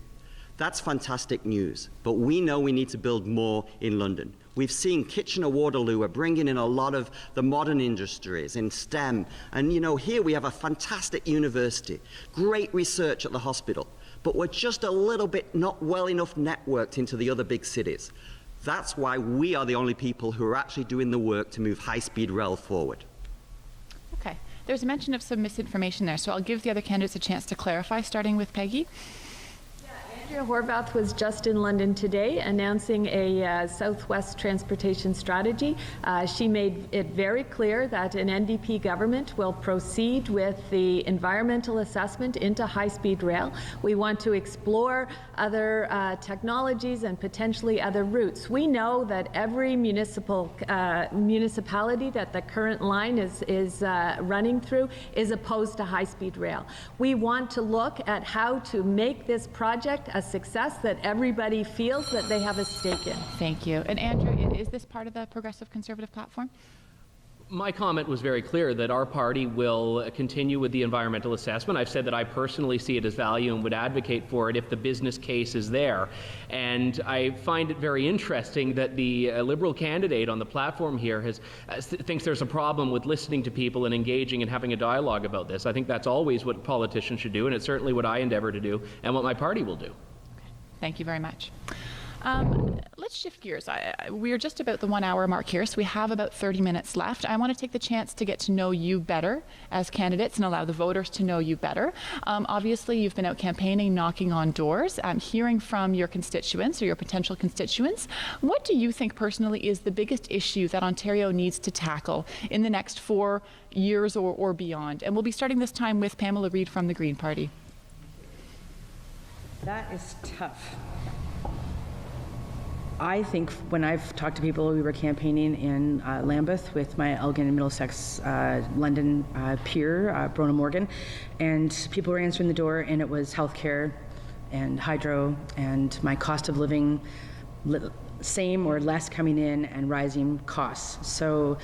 That's fantastic news, but we know we need to build more in London. We've seen Kitchener-Waterloo are bringing in a lot of the modern industries in STEM, and you know, here we have a fantastic university, great research at the hospital, but we're just a little bit not well enough networked into the other big cities. That's why we are the only people who are actually doing the work to move high-speed rail forward. Okay. There's a mention of some misinformation there, so I'll give the other candidates a chance to clarify, starting with Peggy. Andrea Horvath was just in London today announcing a Southwest transportation strategy. She made it very clear that an NDP government will proceed with the environmental assessment into high-speed rail. We want to explore other technologies and potentially other routes. We know that every municipality that the current line is running through is opposed to high-speed rail. We want to look at how to make this project a success that everybody feels that they have a stake in. Thank you. And Andrew, is this part of the Progressive Conservative platform? My comment was very clear that our party will continue with the environmental assessment. I've said that I personally see it as value and would advocate for it if the business case is there. And I find it very interesting that the Liberal candidate on the platform here thinks there's a problem with listening to people and engaging and having a dialogue about this. I think that's always what politicians should do, and it's certainly what I endeavor to do and what my party will do. Okay. Thank you very much. Let's shift gears. We are just about the 1 hour mark here, so we have about 30 minutes left. I want to take the chance to get to know you better as candidates and allow the voters to know you better. Obviously, you've been out campaigning, knocking on doors, hearing from your constituents or your potential constituents. What do you think personally is the biggest issue that Ontario needs to tackle in the next 4 years or beyond? And we'll be starting this time with Pamela Reid from the Green Party. That is tough. I think when I've talked to people, we were campaigning in Lambeth with my Elgin and Middlesex London peer, Brona Morgan, and people were answering the door, and it was healthcare and hydro and my cost of living, same or less coming in, and rising costs. So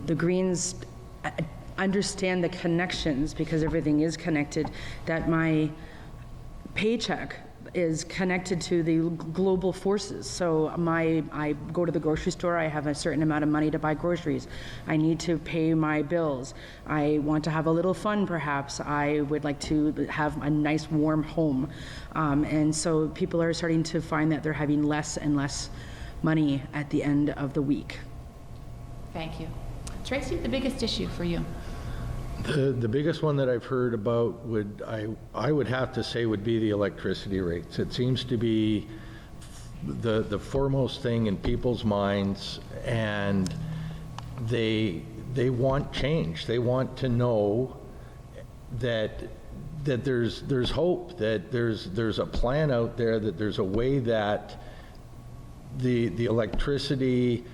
the Greens understand the connections, because everything is connected, that my paycheck is connected to the global forces. So I go to the grocery store, I have a certain amount of money to buy groceries. I need to pay my bills. I want to have a little fun perhaps. I would like to have a nice warm home. And so people are starting to find that they're having less and less money at the end of the week. Thank you. Tracy, the biggest issue for you? The biggest one that I've heard about I would have to say would be the electricity rates. It seems to be the foremost thing in people's minds, and they want change. They want to know that there's hope, that there's a plan out there, that there's a way that the electricity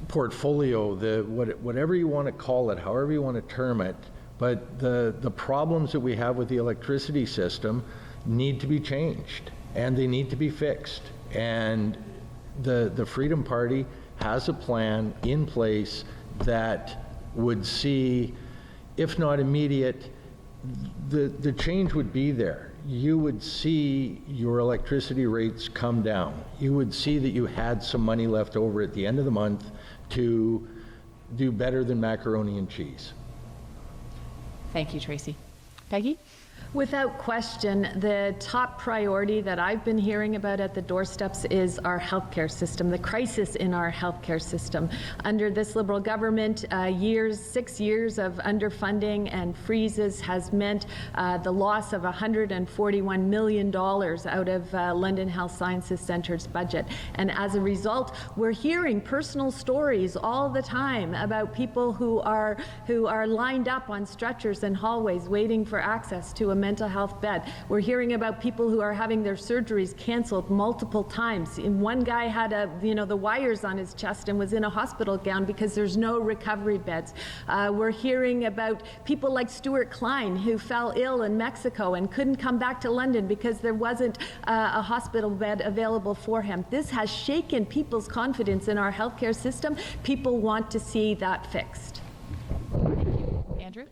portfolio, whatever you want to call it, however you want to term it, but the problems that we have with the electricity system need to be changed, and they need to be fixed. And the Freedom Party has a plan in place that would see, if not immediate, the change would be there. You would see your electricity rates come down. You would see that you had some money left over at the end of the month to do better than macaroni and cheese. Thank you, Tracy. Peggy? Without question, the top priority that I've been hearing about at the doorsteps is our healthcare system, the crisis in our healthcare system. Under this Liberal government, 6 years of underfunding and freezes has meant the loss of $141 million out of London Health Sciences Centre's budget. And as a result, we're hearing personal stories all the time about people who are lined up on stretchers and hallways waiting for access to a mental health bed. We're hearing about people who are having their surgeries canceled multiple times. And one guy had the wires on his chest and was in a hospital gown because there's no recovery beds. We're hearing about people like Stuart Klein, who fell ill in Mexico and couldn't come back to London because there wasn't a hospital bed available for him. This has shaken people's confidence in our healthcare system. People want to see that fixed. Andrew?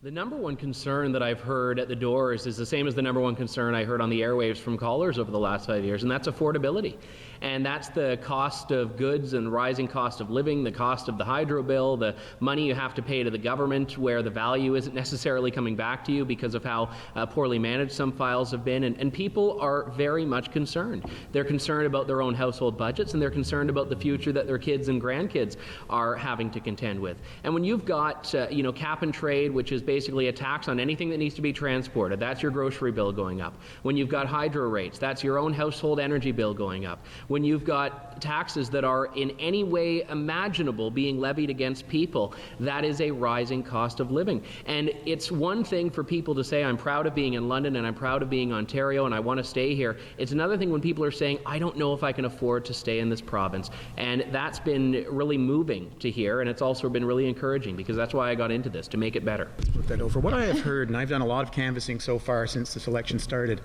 The number one concern that I've heard at the doors is the same as the number one concern I heard on the airwaves from callers over the last 5 years, and that's affordability. And that's the cost of goods and rising cost of living, the cost of the hydro bill, the money you have to pay to the government where the value isn't necessarily coming back to you because of how poorly managed some files have been. And people are very much concerned. They're concerned about their own household budgets, and they're concerned about the future that their kids and grandkids are having to contend with. And when you've got cap and trade, which is basically a tax on anything that needs to be transported, that's your grocery bill going up. When you've got hydro rates, that's your own household energy bill going up. When you've got taxes that are in any way imaginable being levied against people, that is a rising cost of living. And it's one thing for people to say, I'm proud of being in London and I'm proud of being Ontario and I want to stay here. It's another thing when people are saying, I don't know if I can afford to stay in this province. And that's been really moving to hear, and it's also been really encouraging because that's why I got into this, to make it better. Look that over. What I have heard, and I've done a lot of canvassing so far since this election started,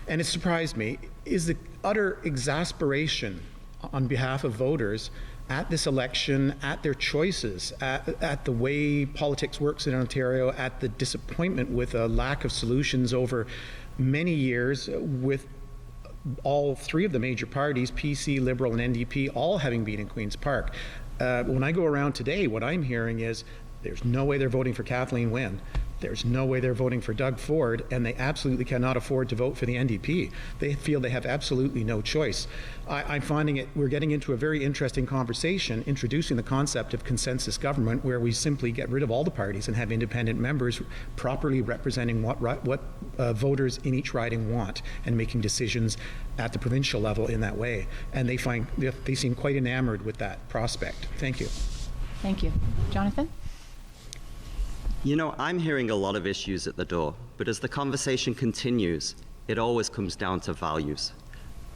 and it surprised me, is the utter exasperation on behalf of voters at this election, at their choices, at the way politics works in Ontario, at the disappointment with a lack of solutions over many years with all three of the major parties, PC, Liberal, and NDP, all having been in Queen's Park. When I go around today, what I'm hearing is there's no way they're voting for Kathleen Wynne. There's no way they're voting for Doug Ford, and they absolutely cannot afford to vote for the NDP. They feel they have absolutely no choice. I'm finding we're getting into a very interesting conversation, introducing the concept of consensus government, where we simply get rid of all the parties and have independent members properly representing what voters in each riding want and making decisions at the provincial level in that way. And they seem quite enamored with that prospect. Thank you. Thank you. Jonathan? You know, I'm hearing a lot of issues at the door, but as the conversation continues, it always comes down to values.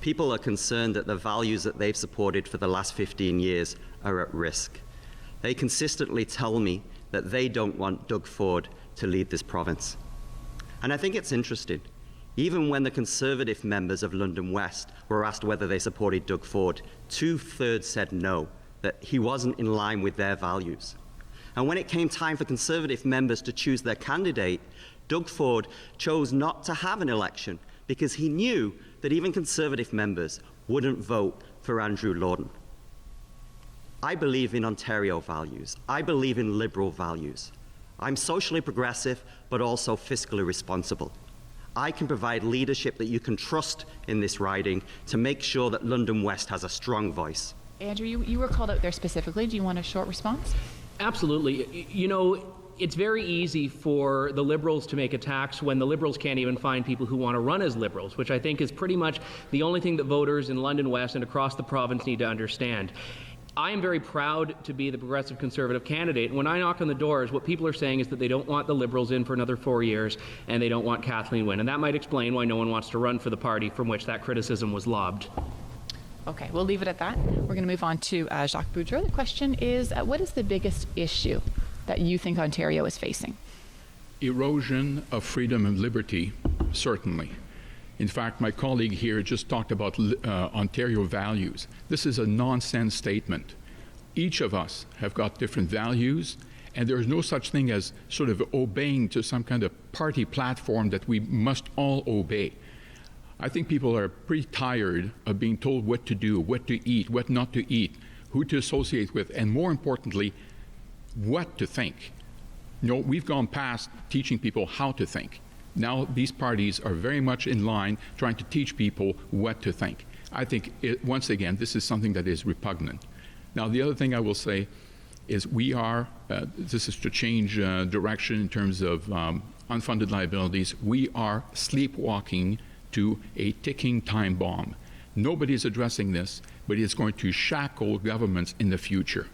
People are concerned that the values that they've supported for the last 15 years are at risk. They consistently tell me that they don't want Doug Ford to lead this province. And I think it's interesting. Even when the Conservative members of London West were asked whether they supported Doug Ford, 2/3 said no, that he wasn't in line with their values. And when it came time for Conservative members to choose their candidate, Doug Ford chose not to have an election because he knew that even Conservative members wouldn't vote for Andrew Lawton. I believe in Ontario values. I believe in Liberal values. I'm socially progressive, but also fiscally responsible. I can provide leadership that you can trust in this riding to make sure that London West has a strong voice. Andrew, you were called out there specifically. Do you want a short response? Absolutely. You know, it's very easy for the Liberals to make attacks when the Liberals can't even find people who want to run as Liberals, which I think is pretty much the only thing that voters in London West and across the province need to understand. I am very proud to be the Progressive Conservative candidate. When I knock on the doors, what people are saying is that they don't want the Liberals in for another 4 years and they don't want Kathleen Wynne. And that might explain why no one wants to run for the party from which that criticism was lobbed. Okay, we'll leave it at that. We're going to move on to Jacques Boudreau. The question is, what is the biggest issue that you think Ontario is facing? Erosion of freedom and liberty, certainly. In fact, my colleague here just talked about Ontario values. This is a nonsense statement. Each of us have got different values, and there's no such thing as sort of obeying to some kind of party platform that we must all obey. I think people are pretty tired of being told what to do, what to eat, what not to eat, who to associate with, and more importantly, what to think. You know, we've gone past teaching people how to think. Now these parties are very much in line trying to teach people what to think. I think, once again, this is something that is repugnant. Now, the other thing I will say is this is to change direction in terms of unfunded liabilities. We are sleepwalking to a ticking time bomb. Nobody is addressing this, but it's going to shackle governments in the future.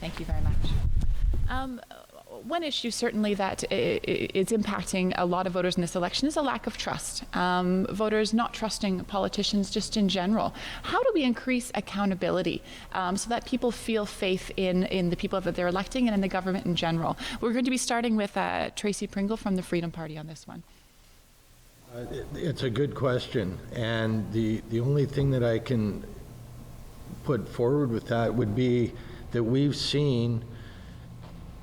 Thank you very much. One issue certainly that is impacting a lot of voters in this election is a lack of trust. Voters not trusting politicians just in general. How do we increase accountability so that people feel faith in the people that they're electing and in the government in general? We're going to be starting with Tracy Pringle from the Freedom Party on this one. It's a good question, and the only thing that I can put forward with that would be that we've seen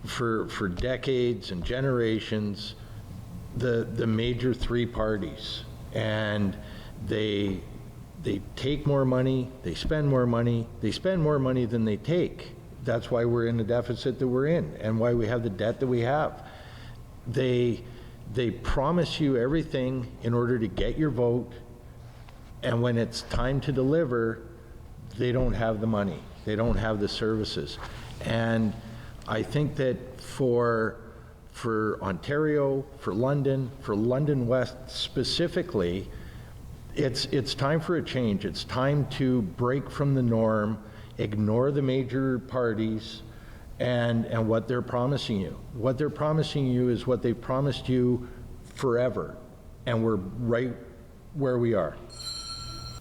for decades and generations the major three parties, and they take more money, they spend more money than they take. That's why we're in the deficit that we're in and why we have the debt that we have. They promise you everything in order to get your vote, and when it's time to deliver, they don't have the money, they don't have the services. And I think that for Ontario, for London West specifically, it's time for a change. It's time to break from the norm, ignore the major parties and what they're promising you. What they're promising you is what they've promised you forever, and we're right where we are.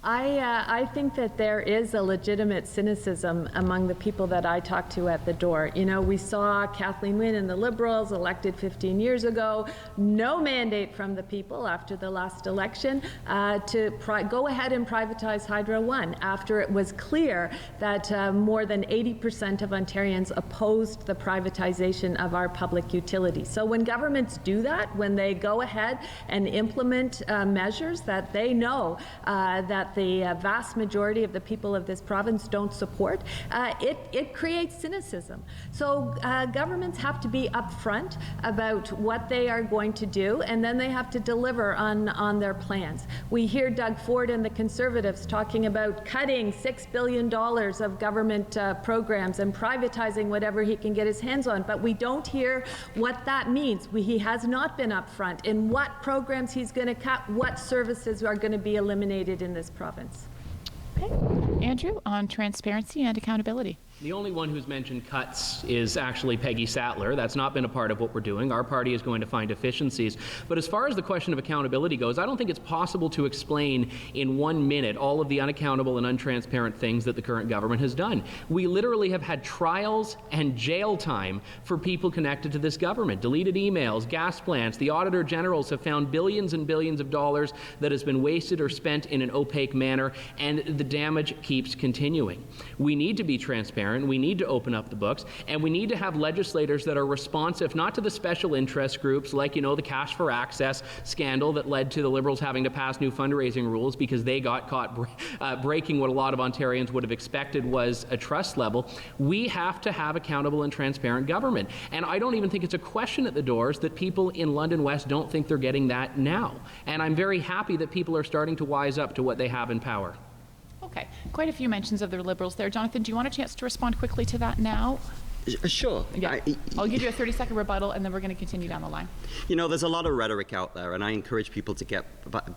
I think that there is a legitimate cynicism among the people that I talk to at the door. You know, we saw Kathleen Wynne and the Liberals elected 15 years ago, no mandate from the people after the last election to go ahead and privatize Hydro One after it was clear that more than 80% of Ontarians opposed the privatization of our public utilities. So when governments do that, when they go ahead and implement measures that they know that the vast majority of the people of this province don't support, it creates cynicism. So governments have to be upfront about what they are going to do, and then they have to deliver on their plans. We hear Doug Ford and the Conservatives talking about cutting $6 billion of government programs and privatizing whatever he can get his hands on, but we don't hear what that means. He has not been upfront in what programs he's going to cut, what services are going to be eliminated in this province. Okay. Andrew, on transparency and accountability. The only one who's mentioned cuts is actually Peggy Sattler. That's not been a part of what we're doing. Our party is going to find efficiencies. But as far as the question of accountability goes, I don't think it's possible to explain in 1 minute all of the unaccountable and untransparent things that the current government has done. We literally have had trials and jail time for people connected to this government. Deleted emails, gas plants. The Auditor Generals have found billions and billions of dollars that has been wasted or spent in an opaque manner, and the damage keeps continuing. We need to be transparent. We need to open up the books, and we need to have legislators that are responsive not to the special interest groups like, you know, the Cash for Access scandal that led to the Liberals having to pass new fundraising rules because they got caught breaking what a lot of Ontarians would have expected was a trust level. We have to have accountable and transparent government, and I don't even think it's a question at the doors that people in London West don't think they're getting that now, and I'm very happy that people are starting to wise up to what they have in power. Okay, quite a few mentions of the Liberals there. Jonathan, do you want a chance to respond quickly to that now? Sure. Yeah. I'll give you a 30-second rebuttal, and then we're going to continue down the line. You know, there's a lot of rhetoric out there, and I encourage people to get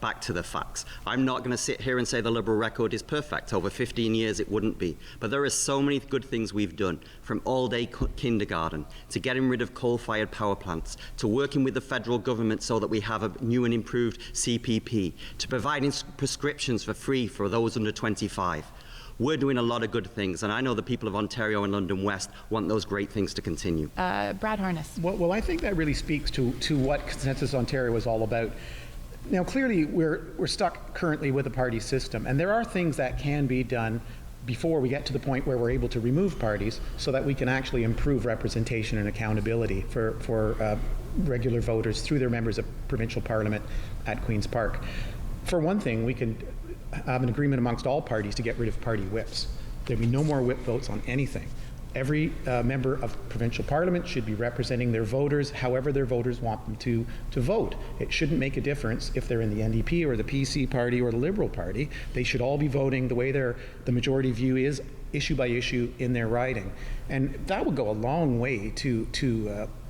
back to the facts. I'm not going to sit here and say the Liberal record is perfect. Over 15 years, it wouldn't be. But there are so many good things we've done, from all-day kindergarten, to getting rid of coal-fired power plants, to working with the federal government so that we have a new and improved CPP, to providing prescriptions for free for those under 25. We're doing a lot of good things, and I know the people of Ontario and London West want those great things to continue. Brad Harness. Well, I think that really speaks to what Consensus Ontario is all about. Now, clearly, we're stuck currently with a party system, and there are things that can be done before we get to the point where we're able to remove parties so that we can actually improve representation and accountability for regular voters through their members of provincial parliament at Queen's Park. For one thing, we can have an agreement amongst all parties to get rid of party whips. There'll be no more whip votes on anything. Every member of provincial parliament should be representing their voters however their voters want them to vote. It shouldn't make a difference if they're in the NDP or the PC party or the Liberal Party. They should all be voting the way the majority view is, issue by issue, in their riding. And that would go a long way to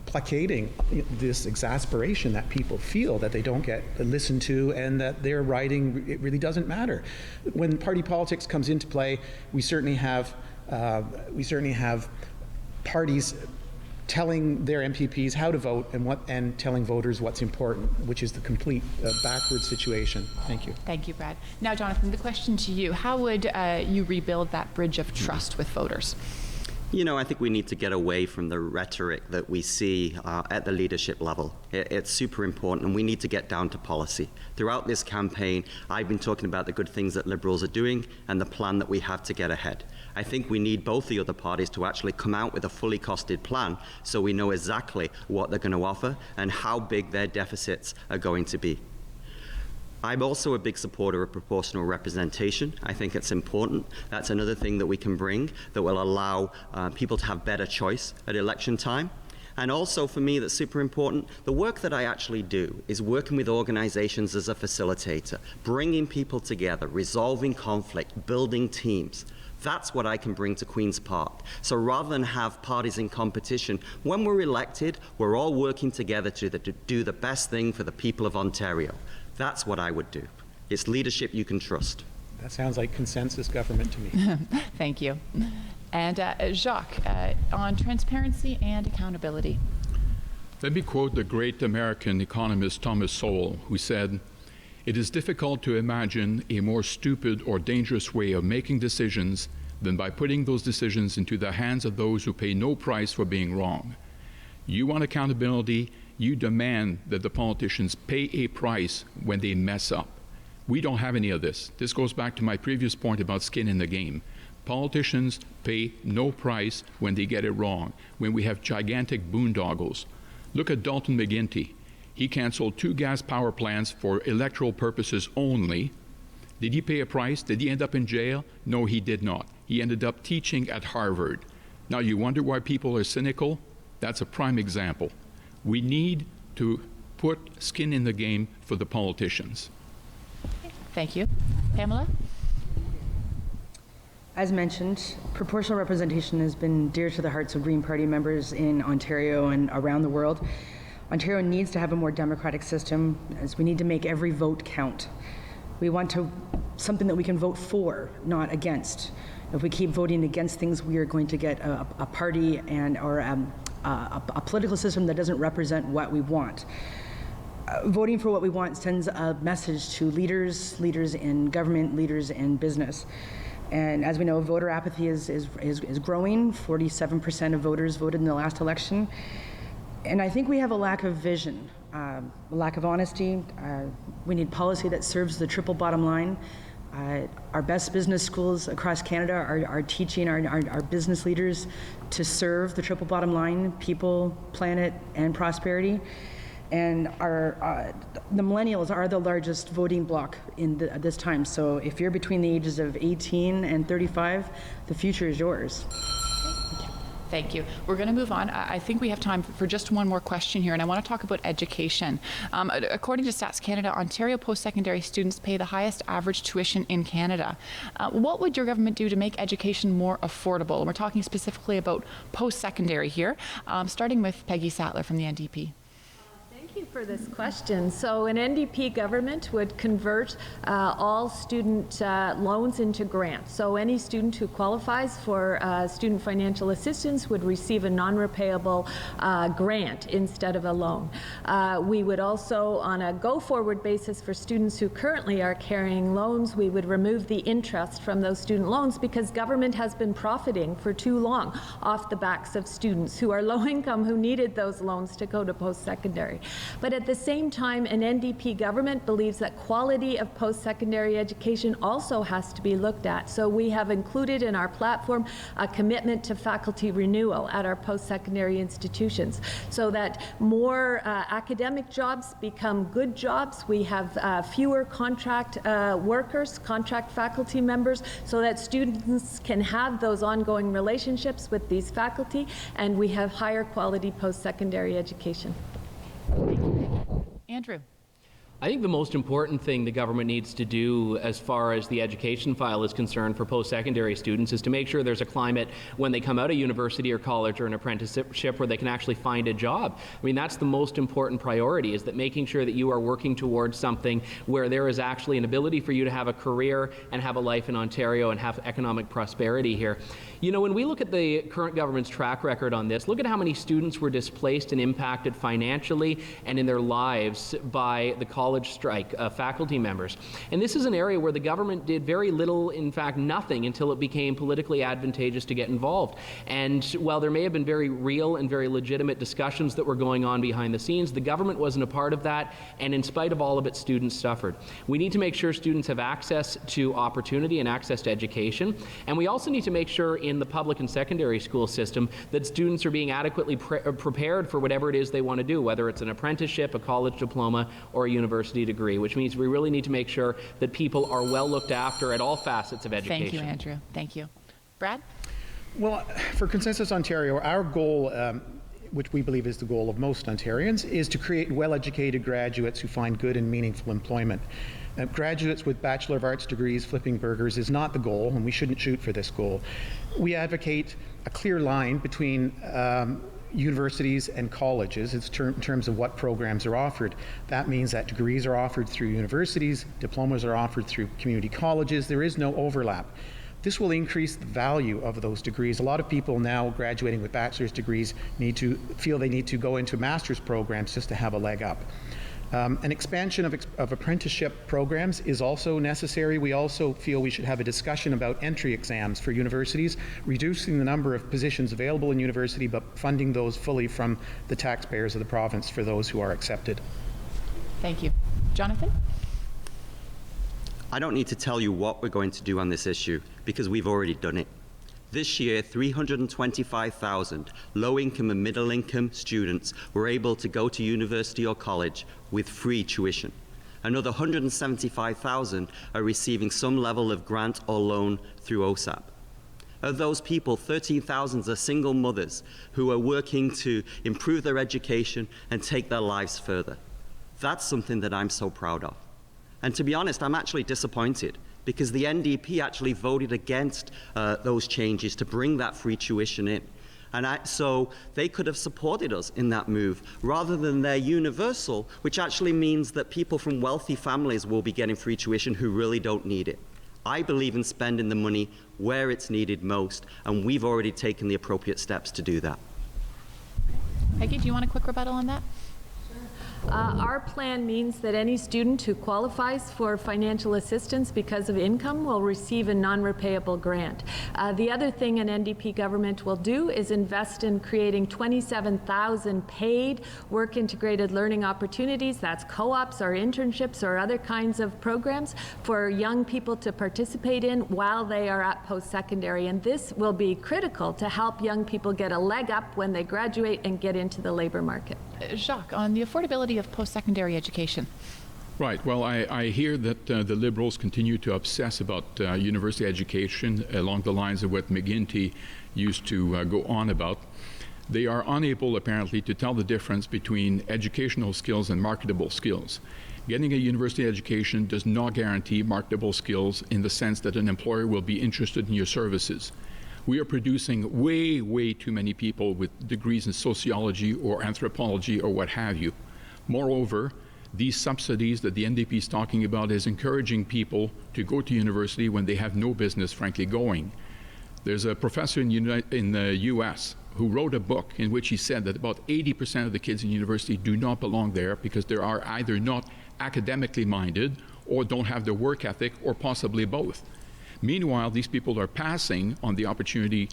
placating this exasperation that people feel that they don't get listened to and that their riding, it really doesn't matter. When party politics comes into play, we certainly have parties telling their MPPs how to vote and telling voters what's important, which is the complete backward situation. Thank you. Thank you, Brad. Now, Jonathan, the question to you, how would you rebuild that bridge of trust with voters? You know, I think we need to get away from the rhetoric that we see at the leadership level. It's super important, and we need to get down to policy. Throughout this campaign, I've been talking about the good things that Liberals are doing and the plan that we have to get ahead. I think we need both the other parties to actually come out with a fully costed plan so we know exactly what they're going to offer and how big their deficits are going to be. I'm also a big supporter of proportional representation. I think it's important. That's another thing that we can bring that will allow people to have better choice at election time. And also for me, that's super important, the work that I actually do is working with organizations as a facilitator, bringing people together, resolving conflict, building teams. That's what I can bring to Queen's Park. So rather than have parties in competition, when we're elected, we're all working together to do the best thing for the people of Ontario. That's what I would do. It's leadership you can trust. That sounds like consensus government to me. Thank you. And Jacques, on transparency and accountability. Let me quote the great American economist Thomas Sowell, who said, "It is difficult to imagine a more stupid or dangerous way of making decisions than by putting those decisions into the hands of those who pay no price for being wrong. You want accountability, you demand that the politicians pay a price when they mess up. We don't have any of this. This goes back to my previous point about skin in the game. Politicians pay no price when they get it wrong, when we have gigantic boondoggles. Look at Dalton McGuinty. He canceled 2 gas power plants for electoral purposes only. Did he pay a price? Did he end up in jail? No, he did not. He ended up teaching at Harvard. Now, you wonder why people are cynical? That's a prime example. We need to put skin in the game for the politicians. Thank you. Pamela? As mentioned, proportional representation has been dear to the hearts of Green Party members in Ontario and around the world. Ontario needs to have a more democratic system, as we need to make every vote count. We want something that we can vote for, not against. If we keep voting against things, we are going to get a party or a political system that doesn't represent what we want. Voting for what we want sends a message to leaders in government, leaders in business. And as we know, voter apathy is growing. 47% of voters voted in the last election. And I think we have a lack of vision, a lack of honesty. We need policy that serves the triple bottom line. Our best business schools across Canada are teaching our business leaders to serve the triple bottom line, people, planet, and prosperity. And the millennials are the largest voting bloc in this time. So if you're between the ages of 18 and 35, the future is yours. Thank you. We're going to move on. I think we have time for just one more question here, and I want to talk about education. According to Stats Canada, Ontario post-secondary students pay the highest average tuition in Canada. What would your government do to make education more affordable? And we're talking specifically about post-secondary here, starting with Peggy Sattler from the NDP. Thank you for this question. So an NDP government would convert all student loans into grants. So any student who qualifies for student financial assistance would receive a non-repayable grant instead of a loan. We would also, on a go-forward basis for students who currently are carrying loans, we would remove the interest from those student loans because government has been profiting for too long off the backs of students who are low income who needed those loans to go to post-secondary. But at the same time, an NDP government believes that quality of post-secondary education also has to be looked at. So we have included in our platform a commitment to faculty renewal at our post-secondary institutions so that more academic jobs become good jobs. We have fewer contract workers, contract faculty members, so that students can have those ongoing relationships with these faculty, and we have higher quality post-secondary education. Andrew. I think the most important thing the government needs to do as far as the education file is concerned for post-secondary students is to make sure there's a climate when they come out of university or college or an apprenticeship where they can actually find a job. I mean, that's the most important priority, is that making sure that you are working towards something where there is actually an ability for you to have a career and have a life in Ontario and have economic prosperity here. You know, when we look at the current government's track record on this, look at how many students were displaced and impacted financially and in their lives by the college strike of faculty members. And this is an area where the government did very little, in fact nothing, until it became politically advantageous to get involved. And while there may have been very real and very legitimate discussions that were going on behind the scenes, the government wasn't a part of that, and in spite of all of it, students suffered. We need to make sure students have access to opportunity and access to education, and we also need to make sure in the public and secondary school system that students are being adequately prepared for whatever it is they want to do, whether it's an apprenticeship, a college diploma, or a university degree, which means we really need to make sure that people are well looked after at all facets of education. Thank you, Andrew. Thank you. Brad? Well, for Consensus Ontario, our goal, which we believe is the goal of most Ontarians, is to create well-educated graduates who find good and meaningful employment. Graduates with Bachelor of Arts degrees flipping burgers is not the goal, and we shouldn't shoot for this goal. We advocate a clear line between universities and colleges in terms of what programs are offered. That means that degrees are offered through universities, diplomas are offered through community colleges. There is no overlap. This will increase the value of those degrees. A lot of people now graduating with bachelor's degrees feel they need to go into master's programs just to have a leg up. An expansion of apprenticeship programs is also necessary. We also feel we should have a discussion about entry exams for universities, reducing the number of positions available in university, but funding those fully from the taxpayers of the province for those who are accepted. Thank you. Jonathan? I don't need to tell you what we're going to do on this issue, because we've already done it. This year, 325,000 low-income and middle-income students were able to go to university or college with free tuition. Another 175,000 are receiving some level of grant or loan through OSAP. Of those people, 13,000 are single mothers who are working to improve their education and take their lives further. That's something that I'm so proud of. And to be honest, I'm actually disappointed, because the NDP actually voted against those changes to bring that free tuition in. And so they could have supported us in that move, rather than their universal, which actually means that people from wealthy families will be getting free tuition who really don't need it. I believe in spending the money where it's needed most, and we've already taken the appropriate steps to do that. Peggy, do you want a quick rebuttal on that? Our plan means that any student who qualifies for financial assistance because of income will receive a non-repayable grant. The other thing an NDP government will do is invest in creating 27,000 paid work-integrated learning opportunities. That's co-ops or internships or other kinds of programs for young people to participate in while they are at post-secondary. And this will be critical to help young people get a leg up when they graduate and get into the labor market. Jacques, on the affordability of post-secondary education. Right. Well, I hear that the Liberals continue to obsess about university education along the lines of what McGuinty used to go on about. They are unable, apparently, to tell the difference between educational skills and marketable skills. Getting a university education does not guarantee marketable skills in the sense that an employer will be interested in your services. We are producing way, way too many people with degrees in sociology or anthropology or what have you. Moreover, these subsidies that the NDP is talking about is encouraging people to go to university when they have no business, frankly, going. There's a professor in the US who wrote a book in which he said that about 80% of the kids in university do not belong there because they are either not academically minded or don't have the work ethic, or possibly both. Meanwhile, these people are passing on the opportunity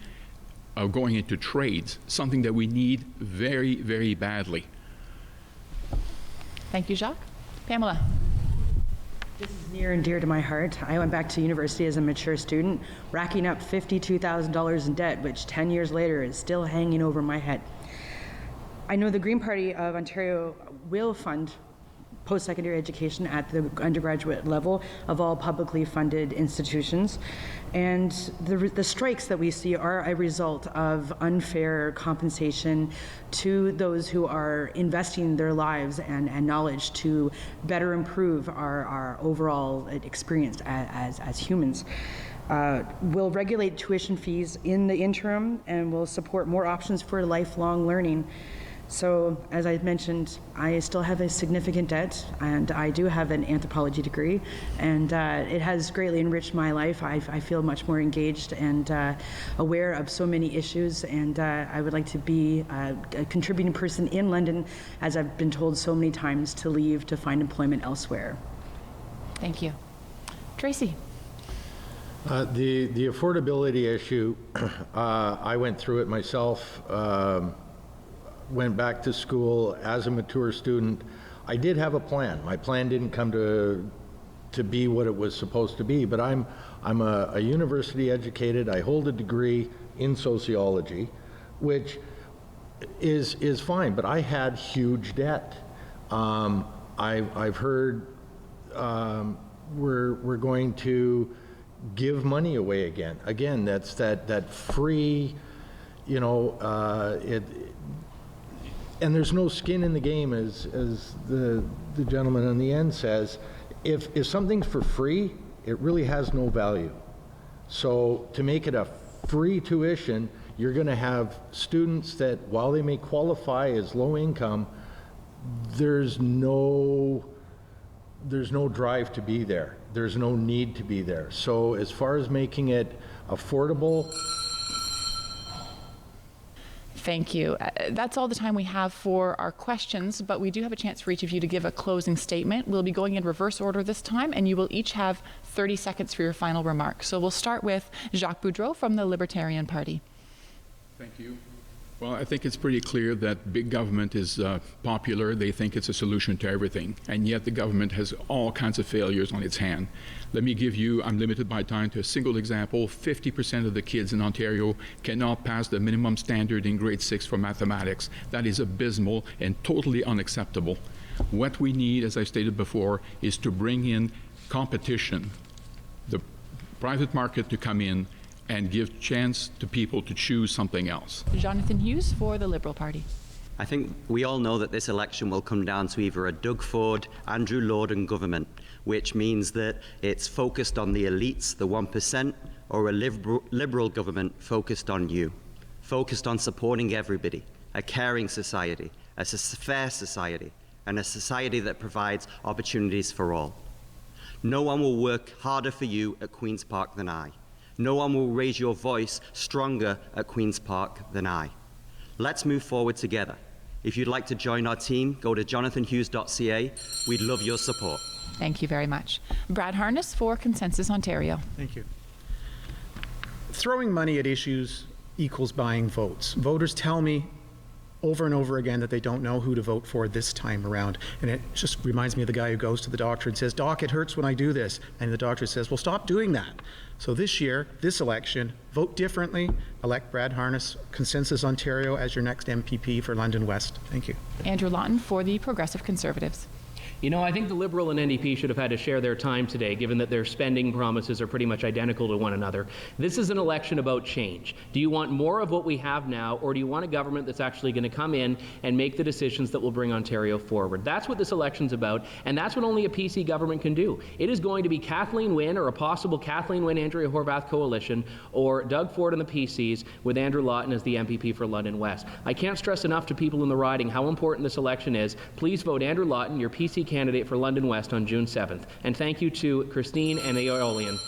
of going into trades, something that we need very, very badly. Thank you, Jacques. Pamela. This is near and dear to my heart. I went back to university as a mature student, racking up $52,000 in debt, which 10 years later is still hanging over my head. I know the Green Party of Ontario will fund post-secondary education at the undergraduate level of all publicly funded institutions. And the strikes that we see are a result of unfair compensation to those who are investing their lives and knowledge to better improve our overall experience as humans. We'll regulate tuition fees in the interim, and we'll support more options for lifelong learning. So, as I mentioned, I still have a significant debt, and I do have an anthropology degree, and it has greatly enriched my life. I feel much more engaged and aware of so many issues, and I would like to be a contributing person in London, as I've been told so many times to leave to find employment elsewhere. Thank you. Tracy. The affordability issue, I went through it myself. Went back to school as a mature student. I did have a plan. My plan didn't come to be what it was supposed to be, but I'm a university educated. I hold a degree in sociology, which is fine, but I had huge debt. I've heard we're going to give money away again. Again, that's that free, and there's no skin in the game, as the gentleman on the end says. If something's for free, it really has no value. So to make it a free tuition, you're going to have students that, while they may qualify as low income, there's no drive to be there. There's no need to be there. So as far as making it affordable. Thank you. That's all the time we have for our questions, but we do have a chance for each of you to give a closing statement. We'll be going in reverse order this time, and you will each have 30 seconds for your final remarks. So we'll start with Jacques Boudreau from the Libertarian Party. Thank you. Well, I think it's pretty clear that big government is popular. They think it's a solution to everything, and yet the government has all kinds of failures on its hand. Let me give you, I'm limited by time, to a single example. 50% of the kids in Ontario cannot pass the minimum standard in grade 6 for mathematics. That is abysmal and totally unacceptable. What we need, as I stated before, is to bring in competition, the private market to come in and give chance to people to choose something else. Jonathan Hughes for the Liberal Party. I think we all know that this election will come down to either a Doug Ford, Andrew Lorden government, which means that it's focused on the elites, the 1%, or a liberal government focused on you, focused on supporting everybody, a caring society, a fair society, and a society that provides opportunities for all. No one will work harder for you at Queen's Park than I. No one will raise your voice stronger at Queen's Park than I. Let's move forward together. If you'd like to join our team, go to jonathanhughes.ca. We'd love your support. Thank you very much. Brad Harness for Consensus Ontario. Thank you. Throwing money at issues equals buying votes. Voters tell me over and over again that they don't know who to vote for this time around. And it just reminds me of the guy who goes to the doctor and says, "Doc, it hurts when I do this." And the doctor says, "Well, stop doing that." So this year, this election, vote differently. Elect Brad Harness, Consensus Ontario, as your next MPP for London West. Thank you. Andrew Lawton for the Progressive Conservatives. You know, I think the Liberal and NDP should have had to share their time today, given that their spending promises are pretty much identical to one another. This is an election about change. Do you want more of what we have now, or do you want a government that's actually going to come in and make the decisions that will bring Ontario forward? That's what this election's about, and that's what only a PC government can do. It is going to be Kathleen Wynne, or a possible Kathleen Wynne-Andrea Horwath coalition, or Doug Ford and the PCs with Andrew Lawton as the MPP for London West. I can't stress enough to people in the riding how important this election is. Please vote Andrew Lawton, your PC candidate for London West, on June 7th. And thank you to Christine and the Aeolian.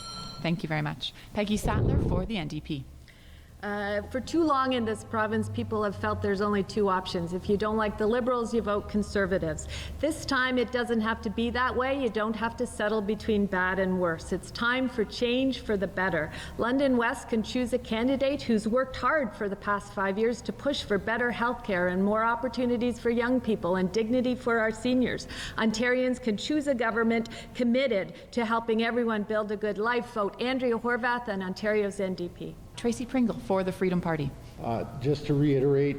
Thank you very much. Peggy Sattler for the NDP. For too long in this province, people have felt there's only two options. If you don't like the Liberals, you vote Conservatives. This time, it doesn't have to be that way. You don't have to settle between bad and worse. It's time for change for the better. London West can choose a candidate who's worked hard for the past 5 years to push for better health care and more opportunities for young people and dignity for our seniors. Ontarians can choose a government committed to helping everyone build a good life. Vote Andrea Horvath and Ontario's NDP. Tracy Pringle for the Freedom Party. Just to reiterate,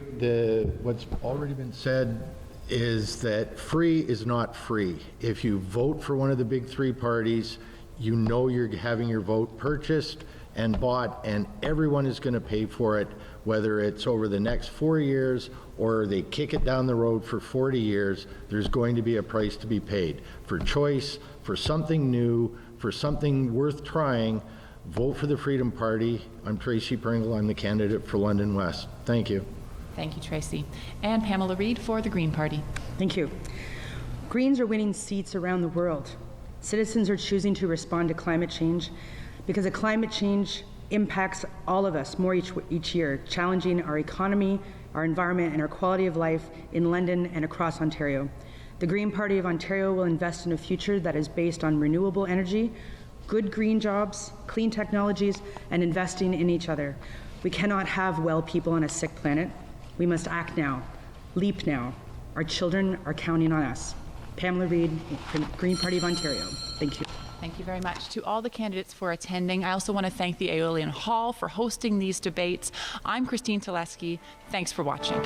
what's already been said is that free is not free. If you vote for one of the big three parties, you know you're having your vote purchased and bought, and everyone is going to pay for it, whether it's over the next 4 years or they kick it down the road for 40 years. There's going to be a price to be paid. For choice, for something new, for something worth trying, vote for the Freedom Party. I'm Tracy Pringle. I'm the candidate for London West. Thank you. Thank you, Tracy. And Pamela Reid for the Green Party. Thank you. Greens are winning seats around the world. Citizens are choosing to respond to climate change because climate change impacts all of us more each year, challenging our economy, our environment, and our quality of life in London and across Ontario. The Green Party of Ontario will invest in a future that is based on renewable energy, good green jobs, clean technologies, and investing in each other. We cannot have well people on a sick planet. We must act now, leap now. Our children are counting on us. Pamela Reid, Green Party of Ontario. Thank you. Thank you very much to all the candidates for attending. I also want to thank the Aeolian Hall for hosting these debates. I'm Christine Teleski. Thanks for watching.